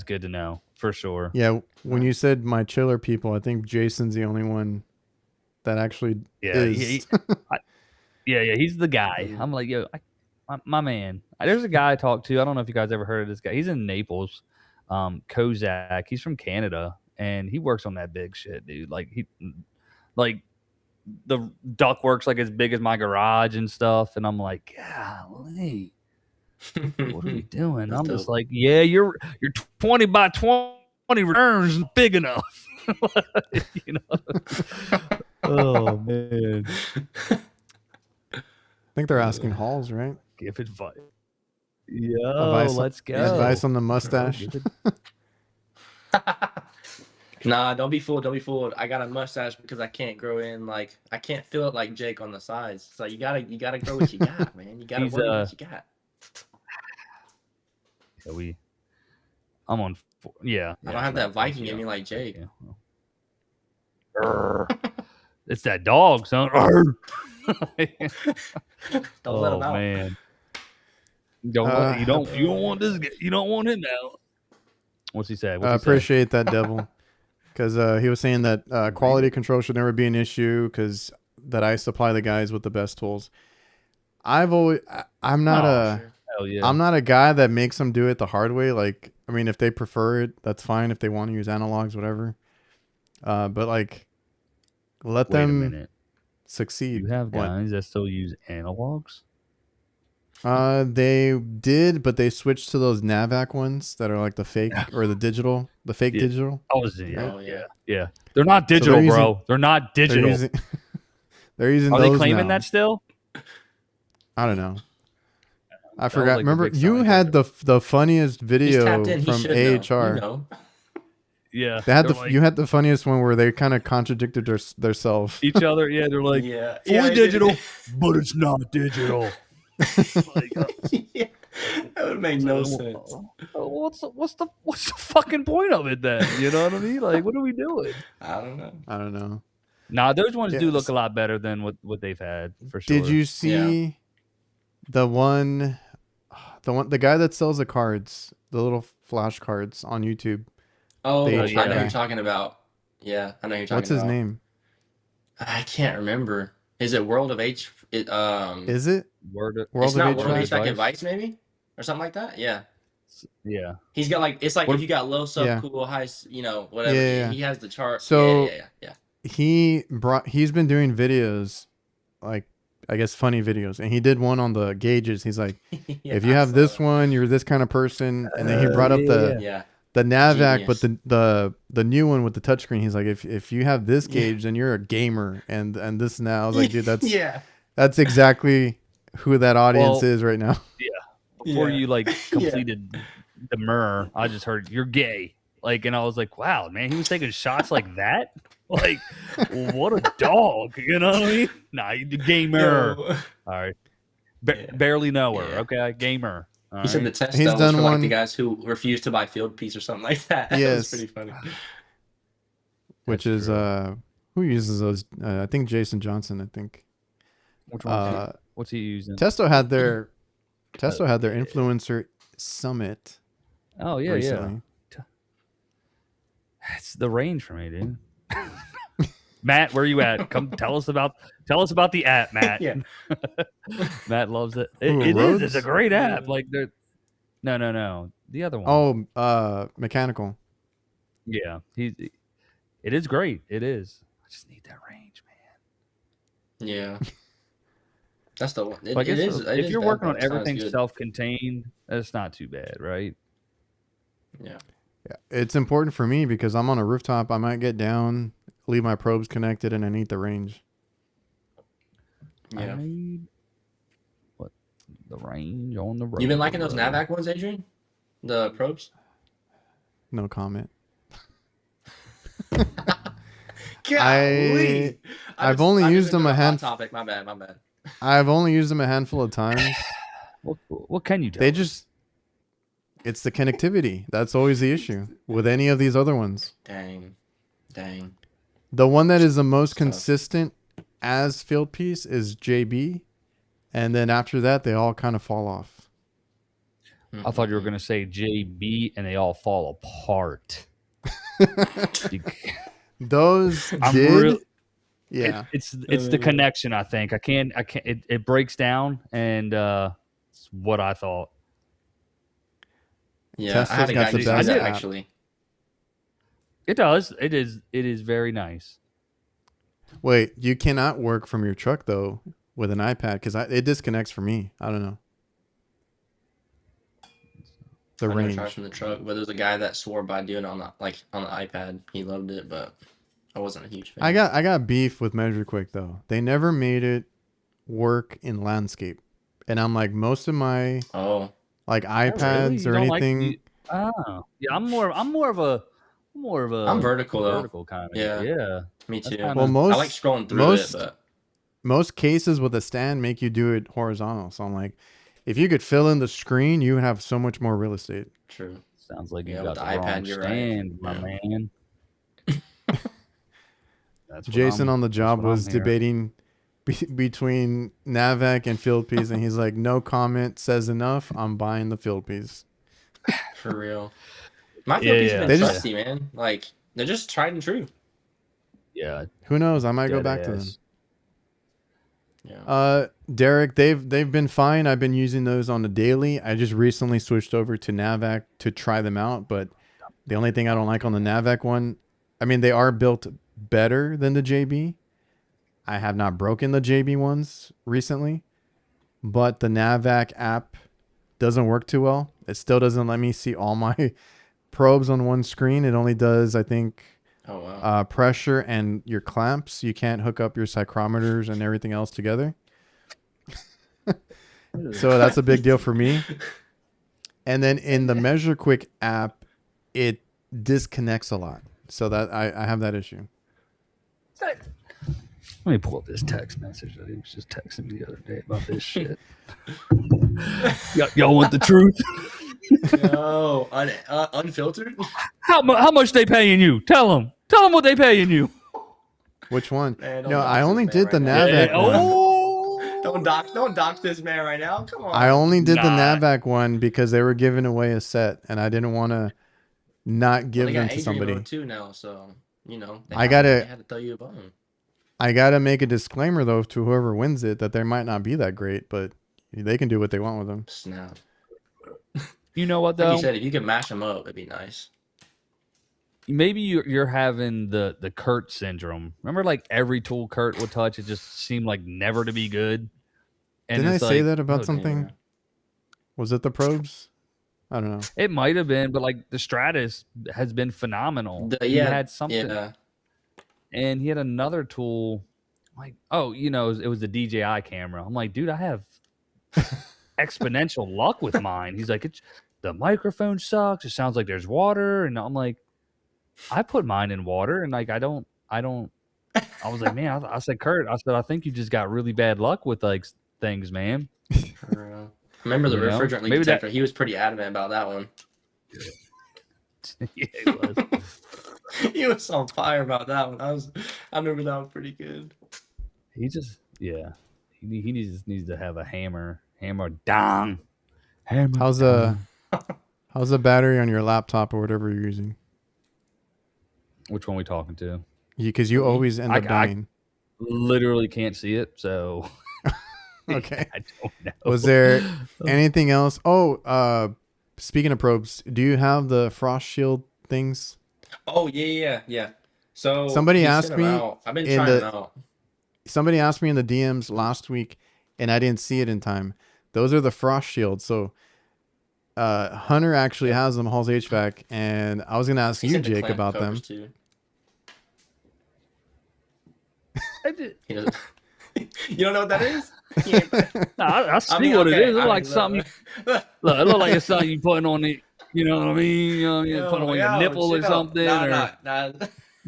good to know for sure. Yeah, when you said my chiller people, I think Jason's the only one that actually Yeah, is. yeah, he's the guy. I'm like, yo, my man. There's a guy I talked to. I don't know if you guys ever heard of this guy. He's in Naples, Kozak. He's from Canada, and he works on that big shit, dude. Like the duct works like as big as my garage and stuff. And I'm like, golly, what are we doing? I'm just like, yeah, your 20 by 20 returns big enough. You know? Oh man. I think they're asking Halls, right? Give advice. Yo, Advice- let's go. Advice on the mustache. Nah, don't be fooled. Don't be fooled. I got a mustache because I can't grow in like I can't feel it like Jake on the sides. So you gotta grow what you got, man. You gotta He's, work what you got. Yeah, I'm on. Yeah, I don't have that Viking in me like Jake. Yeah. It's that dog, son. Don't let him out. Man. You don't want this. You don't want him out. What's he say? I appreciate that, Devil, because he was saying that quality control should never be an issue because that I supply the guys with the best tools. I'm not Hell yeah. I'm not a guy that makes them do it the hard way. Like, I mean, if they prefer it, that's fine. If they want to use analogs, whatever. But like, let Wait a them minute. succeed. You have What? guys that still use analogs? They did, but they switched to those NAVAC ones that are like the fake or the fake Yeah. digital. Yeah. They're not digital, they're bro. They're not digital. They're using Are those they claiming now. that still? I don't know. I was forgot. like the Remember, big you selling had the funniest He's video tapped in. He from should know. AHR. You know. Yeah. They had they're like you had the funniest one where they kind of contradicted themselves. each other. Yeah, they're like, Yeah. fully they digital, did. but it's not digital. Like, Yeah. That would make no sense. what's the fucking point of it then? You know what I mean? Like, what are we doing? I don't know. I don't know. Nah, those ones do Yes. look a lot better than what they've had for sure. Did you see the guy that sells the cards, the little flash cards on YouTube? Oh, The I know HVAC who guy. you're talking about. Yeah, I know who you're talking What's his about. name? I can't remember. Is it World of H? Is it World it's World not of World of HVAC? HVAC Advice, maybe, or something like that. Yeah, Yeah. he's got like it's like What- if you got low, sub, Yeah. cool, high, whatever. Yeah. He has the chart. So- yeah. He's been doing videos, like I guess funny videos, and he did one on the gauges. He's like, Yeah, if you I have saw this that. one, you're this kind of person, and then he brought up Yeah. the NAVAC, Genius. but the new one with the touchscreen. He's like, if you have this gauge, then you're a gamer, and this now. I was like, dude, that's exactly who that audience Well, is right now. Before Yeah. you like completed the mirror, I just heard you're gay. Like, and I was like, wow, man, he was taking shots like that. Like, what a dog, you know what I mean? Nah, you gamer. Yo. All right, Yeah. barely know her. Yeah. Okay, gamer. All He said the right. test He's was done for like one- the guys who refused to buy field piece or something like that. That Yes. was pretty funny. Which That's is true. who uses those? I think Jason Johnson. I think Which one? What's he using? Testo had their influencer summit Oh yeah, recently. yeah. It's the range for me, dude. Matt, where you at? Come tell us about the app, Matt. Yeah. Matt loves it. Ooh, It is. Rhodes? It's a great app. Like they're no. The other one. Oh, mechanical. Yeah. It is great. It is. I just need that range, man. Yeah. That's the one. It, So I guess it is, if you're working on it sounds everything good. self-contained, that's not too bad, right? Yeah. Yeah, it's important for me because I'm on a rooftop. I might get down, leave my probes connected, and I need the range. I Yeah. need the range on the road. You been liking those NAVAC ones, Adrian? The probes? No comment. Golly. I've only I'm used just gonna them go a off hand- topic. My bad. I've only used them a handful of times. What can you tell? They just, it's the connectivity. That's always the issue with any of these other ones. Dang. The one that is the most Tough. consistent as field piece is JB. And then after that, they all kind of fall off. I thought you were going to say JB and they all fall apart. Those I'm did. real- Yeah. It's the connection, I think. I can't it breaks down, and it's what I thought. Yeah, I had a Tesla's got guy the who best said that app. actually. It does. It is very nice. Wait, you cannot work from your truck though with an iPad because it disconnects for me. I don't know. The I never range. tried from the truck, but there's a guy that swore by doing it on the iPad. He loved it, but I wasn't a huge fan. I got beef with MeasureQuick though. They never made it work in landscape, and I'm like most of my like iPads or anything. Yeah, I'm more of a I'm vertical though. vertical kind of Yeah. Me too. kinda- Well, I like scrolling through it, but most cases with a stand make you do it horizontal. So I'm like, if you could fill in the screen, you would have so much more real estate. true. Sounds like you Yeah, got with the the iPad, wrong you're right. stand, my Yeah. man. That's what Jason I'm- on the job that's what I'm was hearing. debating between Navac and field piece, and he's like, "No comment says enough. I'm buying the field piece." For real. My field piece yeah. has They been just- trusty, man. Like they're just tried and true. Yeah, Who knows? I might go dead back to them. ass. Yeah. Derek, they've been fine. I've been using those on the daily. I just recently switched over to Navac to try them out, but the only thing I don't like on the Navac one, I mean, they are built better than the JB. I have not broken the JB ones recently, but the Navac app doesn't work too well. It still doesn't let me see all my probes on one screen. It only does, I think, Oh wow. pressure and your clamps. You can't hook up your psychrometers and everything else together. So that's a big deal for me. And then in the MeasureQuick app, it disconnects a lot. So that I have that issue. Let me pull up this text message that he was just texting me the other day about this shit. Y'all want the truth? No, unfiltered. How much they paying you? Tell them what they paying you. Which one? Man, don't No, dox I only this man did the right now. Navac one. Don't dox this man right now. Come on. I only did the Nah. Navac one because they were giving away a set, and I didn't want to not give they them got to Adrian somebody. mode too now, so they I gotta- they had to throw you a bone. I gotta make a disclaimer though to whoever wins it that they might not be that great, but they can do what they want with them. Snap. You know what Like though? you said, if you could mash them up, it'd be nice. Maybe you're having the Kurt syndrome. Remember, like every tool Kurt would touch, it just seemed like never to be good. And Didn't I it's say like, that about oh, something? damn. Was it the probes? I don't know. It might have been, but like the Stratus has been phenomenal. He Yeah, had something, yeah. and he had another tool. Like, oh, it was the DJI camera. I'm like, dude, I have exponential luck with mine. He's like, the microphone sucks. It sounds like there's water, and I'm like, I put mine in water, and like I don't. I was like, man, I said, Kurt, I think you just got really bad luck with like things, man. For real. Remember the You know? refrigerant leak Maybe detector? He was pretty adamant about that one. Yeah, it was. He was on fire about that one. I remember that one pretty good. He just, he needs to have a hammer down. Hammer. How's the battery on your laptop or whatever you're using? Which one we talking to? Because you always end up dying. Literally can't see it, so Okay. I don't know. Was there anything else? Oh, speaking of probes, do you have the frost shield things? Oh yeah. So Somebody he asked sent 'em me out. I've been in trying the- them out. Somebody asked me in the DMs last week, and I didn't see it in time. Those are the frost shields. So Hunter actually has them, Hall's HVAC, and I was going to ask He you, sent the Jake, clamp about them. covers, too. I did- He doesn't. You don't know what that is? He ain't- No, I see I mean, what okay, it is. It I look like mean, something. Look, it look like it's something you putting on the. You know what I mean? You know, you put it on your Yo, nipple or chill. something, Nah, or nah.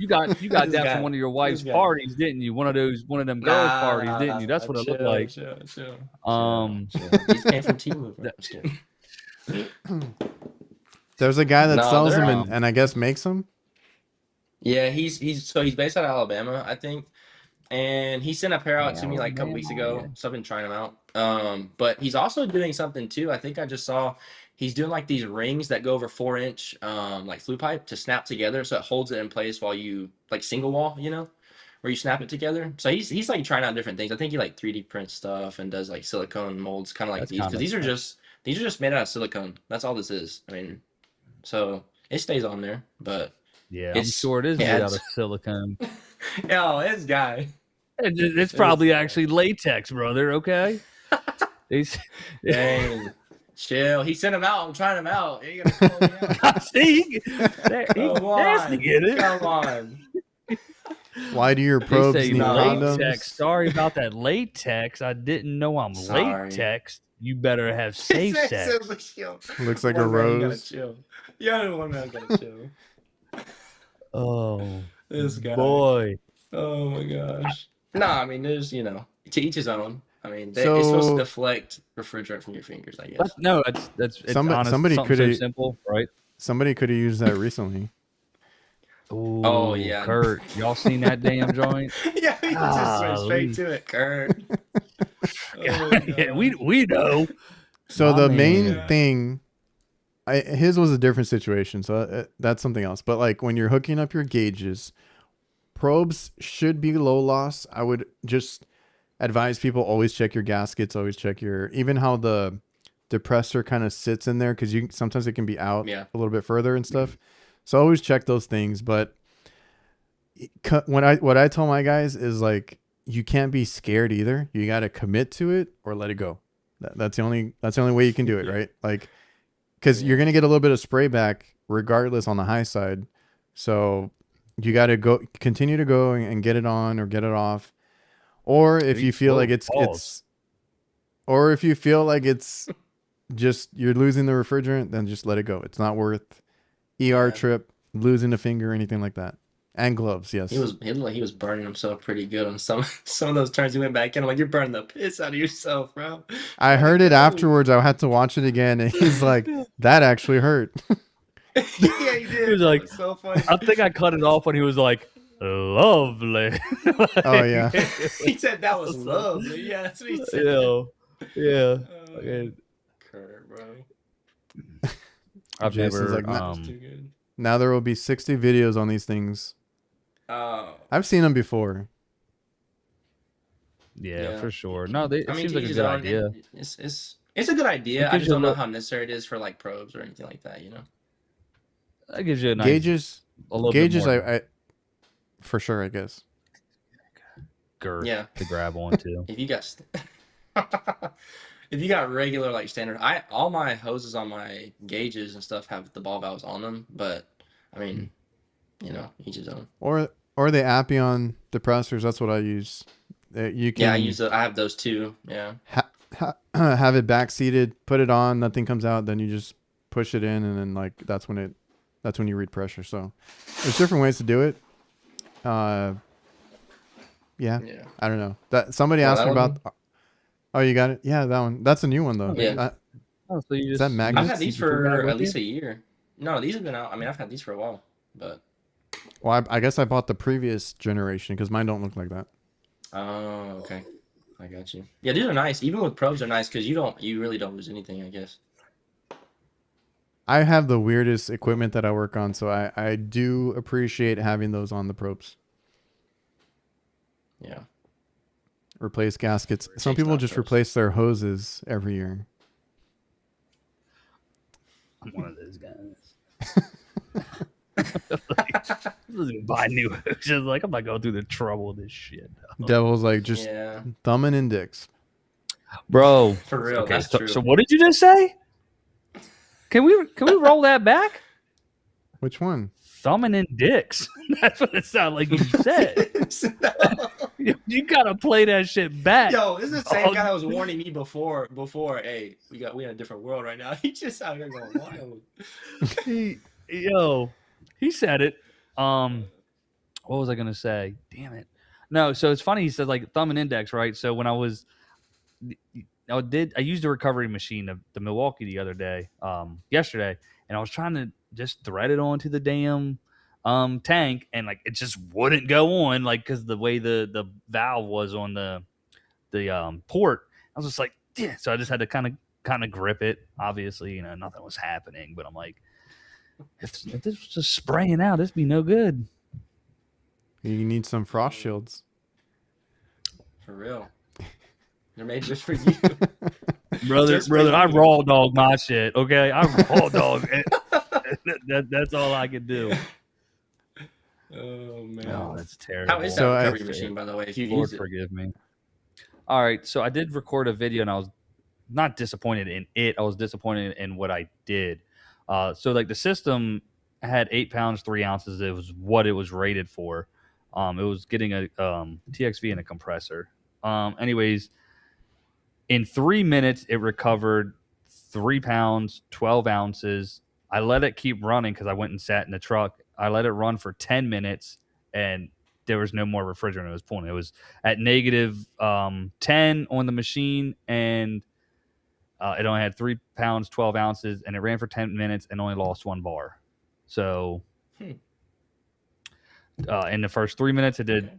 You got This that guy- from one of your wife's this guy. parties, didn't you? One of them girls' parties, didn't you? That's what it looked like. Chill. These came from Team Movement. I'm just kidding. There's a guy that No, sells they're, them and I guess makes them. Yeah, he's based out of Alabama, I think. And he sent a pair out to me like a couple weeks ago. So I've been trying them out. But he's also doing something too. I think I just saw he's doing like these rings that go over 4-inch like flue pipe to snap together, so it holds it in place while you like single wall, where you snap it together. So he's like trying out different things. I think he like 3D prints stuff and does like silicone molds, kind of like That's these, because these are just made out of silicone. That's all this is. I mean, so it stays on there, but yeah, I'm sure it is made out of silicone. Yo, this guy. It's probably actually latex, brother. Okay. Dang. Chill. He sent him out. I'm trying him out. You gotta call me out. See, he's nasty. Get it? Come on. Why do your probes They say need latex. condoms? Sorry about that latex. I didn't know I'm latex. You better have safe sex. Looks like a rose. You gotta one man gotta chill. Oh, This guy. boy. Oh my gosh. Nah, I mean, there's to each his own. I mean, it's supposed to deflect refrigerant from your fingers, I guess. No, it's somebody could have simple, right? Somebody could have used that recently. Ooh, Oh yeah, Kurt, y'all seen that damn joint? Yeah, we just went straight to it, Kurt. Yeah, we know. So the man. main thing, his was a different situation, so that's something else. But like when you're hooking up your gauges, probes should be low loss. I would just advise people always check your gaskets, always check even how the depressor kind of sits in there, because sometimes it can be out a little bit further and stuff. So always check those things. But what I tell my guys is like, you can't be scared either. You got to commit to it or let it go. That's the only way you can do it, right? Like, because you're gonna get a little bit of spray back regardless on the high side. So you got to continue to go and get it on or get it off. Or if you feel like it's just you're losing the refrigerant, then just let it go. It's not worth trip, losing a finger, or anything like that. And gloves, yes. He was burning himself pretty good on some of those turns. He went back in. I'm like, you're burning the piss out of yourself, bro. I heard it afterwards. I had to watch it again, and he's like, that actually hurt. Yeah, he did. He was like, so funny. I think I cut it off when he was like, lovely. Oh yeah. He said that was lovely. Yeah, that's what he said. Yeah. Kurt, bro. I've Jason's never. like, now there will be 60 videos on these things. Oh. I've seen them before. Yeah, for sure. No, it seems like a to good idea. It's a good idea. I just don't know how necessary it is for like probes or anything like that. That gives you a nice gauges. A little Gauges, bit more I for sure, I guess. girth Yeah. to grab onto. If you got regular like standard, all my hoses on my gauges and stuff have the ball valves on them, but I mean, each his own. Or the Appion depressors. That's what I use. You can. Yeah, I have those too. Yeah. Have it back seated, put it on, nothing comes out, then you just push it in, and then like that's when you read pressure. So there's different ways to do it. Yeah. I don't know. That somebody asked me about. Oh, you got it. Yeah, that one. That's a new one though. Yeah. So you is that magnets? I've had these for at least a year. No, these have been out. I mean, I've had these for a while, but. Well, I guess I bought the previous generation because mine don't look like that. Oh, okay. I got you. Yeah, these are nice. Even with probes, they're nice because you really don't lose anything, I guess. I have the weirdest equipment that I work on, so I do appreciate having those on the probes. Yeah. Replace gaskets. Some people just replace their hoses every year. I'm one of those guys. Buy new hoses. Like, I'm not going through the trouble of this shit. Devil's like just thumbing in dicks. Bro. For real, okay, that's true. So what did you just say? Can we roll that back? Which one? Thumbing in dicks. That's what it sounded like you said. You gotta play that shit back. Yo, this is the same guy that was warning me before. Hey, we in a different world right now. He just out here going wild. He said it. what was I gonna say? Damn it. No, so it's funny. He said like thumb and index, right? So when I used the recovery machine of the Milwaukee the other day, yesterday, and I was trying to just thread it onto the damn tank, and like it just wouldn't go on, like because the way the valve was on the port, I was just like, yeah. So I just had to kind of grip it. Obviously, nothing was happening, but I'm like, if this was just spraying out, this be no good. You need some frost shields. For real. They're made just for you. Brother, I raw dog my shit, okay? I raw dog it. That's all I can do. Oh, man. Oh, that's terrible. How is that recovery machine, by the way, if you Lord use it? forgive me. All right, so I did record a video, and I was not disappointed in it. I was disappointed in what I did. So, like, the system had 8 pounds, 3 ounces. It was what it was rated for. It was getting a TXV and a compressor. Anyways, in 3 minutes, it recovered 3 pounds, 12 ounces. I let it keep running because I went and sat in the truck. I let it run for 10 minutes, and there was no more refrigerant it was pulling. It was at negative 10 on the machine, and it only had 3 pounds, 12 ounces, and it ran for 10 minutes and only lost 1 bar. So in the first 3 minutes, it did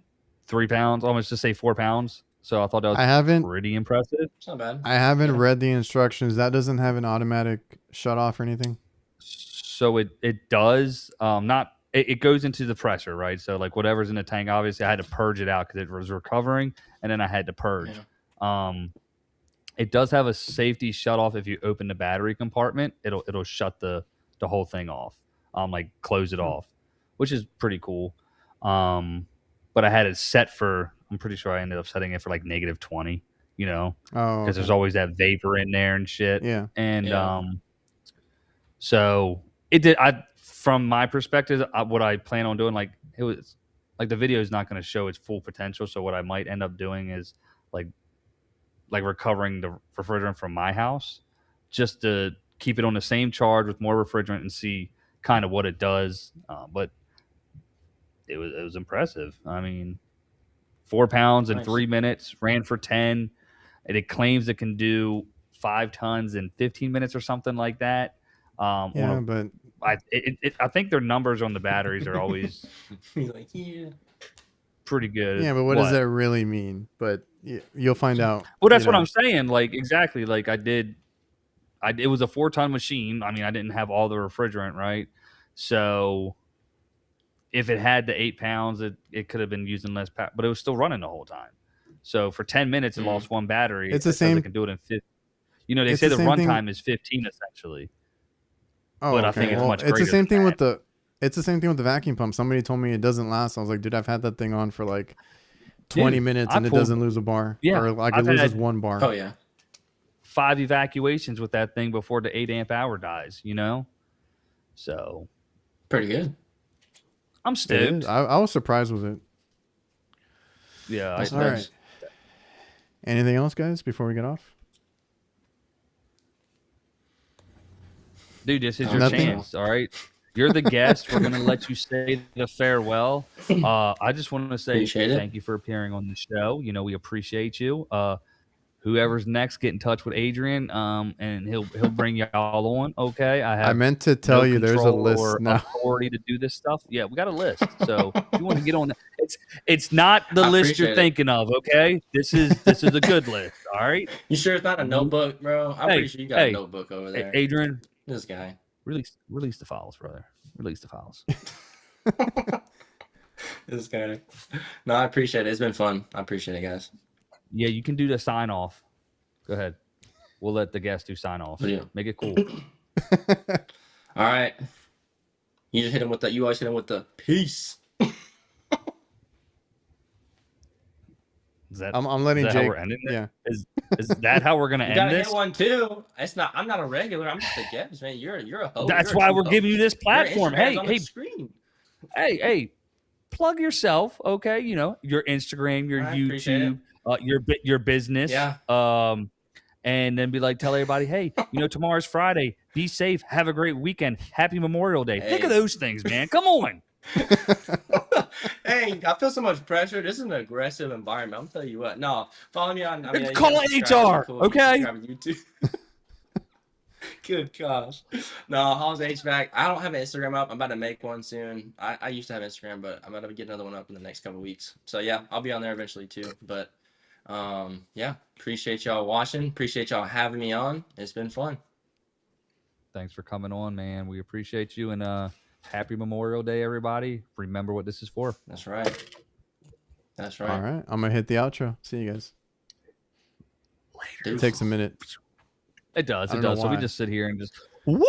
3 pounds, almost to say 4 pounds. So I thought that was pretty impressive. It's not bad. I haven't read the instructions. That doesn't have an automatic shut off or anything. So it does. It goes into the pressure, right? So like whatever's in the tank, obviously I had to purge it out because it was recovering, and then I had to purge. Yeah. It does have a safety shut off. If you open the battery compartment, it'll shut the whole thing off. Like close it off, which is pretty cool. But I had it set for, I'm pretty sure I ended up setting it for like negative 20, because there's always that vapor in there and shit. Yeah. And so it did. From my perspective, what I plan on doing, like it was like the video is not going to show its full potential. So what I might end up doing is like recovering the refrigerant from my house, just to keep it on the same charge with more refrigerant and see kind of what it does. But it was impressive. I mean, 4 pounds in 3 minutes, ran for 10. And it claims it can do 5 tons in 15 minutes or something like that. But I think their numbers on the batteries are always like, pretty good. Yeah, but what does that really mean? But you'll find out. Well, that's what I'm saying. Like exactly. Like it was a 4-ton machine. I mean, I didn't have all the refrigerant, right? So if it had the 8 pounds, it could have been using less power, but it was still running the whole time. So for 10 minutes, it lost 1 battery. It's the same. It can do it in 50. They say the runtime is 15 essentially. Oh, but okay. I think it's much greater. It's the same thing with the vacuum pump. Somebody told me it doesn't last. I was like, dude, I've had that thing on for like 20 minutes and it doesn't lose a bar. Yeah, or like it loses 1 bar. Oh yeah. 5 evacuations with that thing before the 8 amp hour dies. So pretty good. I'm stoked. I was surprised with it. Yeah. All right. Anything else, guys, before we get off? Dude, this is your chance, all right? You're the guest. We're going to let you say the farewell. I just want to say thank you for appearing on the show. We appreciate you. Whoever's next, get in touch with Adrian, and he'll bring y'all on. Okay, I meant to tell you there's a list now. Authority to do this stuff. Yeah, we got a list. So if you want to get on, it's not the list you're thinking of. Okay, this is a good list. All right. You sure it's not a notebook, bro? I'm pretty sure you got a notebook over there. Adrian, this guy. Release the files, brother. Release the files. This guy. No, I appreciate it. It's been fun. I appreciate it, guys. Yeah, you can do the sign off. Go ahead. We'll let the guest do sign off. Yeah. Make it cool. All right. You just hit him with the. You always hit him with the peace. I'm letting Jake. How we're ending it? Yeah. Is that how we're gonna end this? Hit one too. It's not. I'm not a regular. I'm just a guest, man. You're a host. That's why we're giving you this platform. Hey, screen. Hey. Plug yourself, okay? Your Instagram, your YouTube, your business. Yeah. And then be like, tell everybody, hey, tomorrow's Friday. Be safe. Have a great weekend. Happy Memorial Day. Think of those things, man. Come on. Hey. Dang, I feel so much pressure. This is an aggressive environment. I'm telling you what. No, follow me on. I mean, Call HR, okay? YouTube. Good gosh. No, how's HVAC? I don't have an Instagram up. I'm about to make one soon. I used to have Instagram, but I'm about to get another one up in the next couple weeks. So yeah, I'll be on there eventually too. But yeah, appreciate y'all watching. Appreciate y'all having me on. It's been fun. Thanks for coming on, man. We appreciate you, and happy Memorial Day, everybody. Remember what this is for. That's right. That's right. All right. I'm going to hit the outro. See you guys. Later. It takes a minute. It does. I It don't know does. So we why. just sit here and just, woo!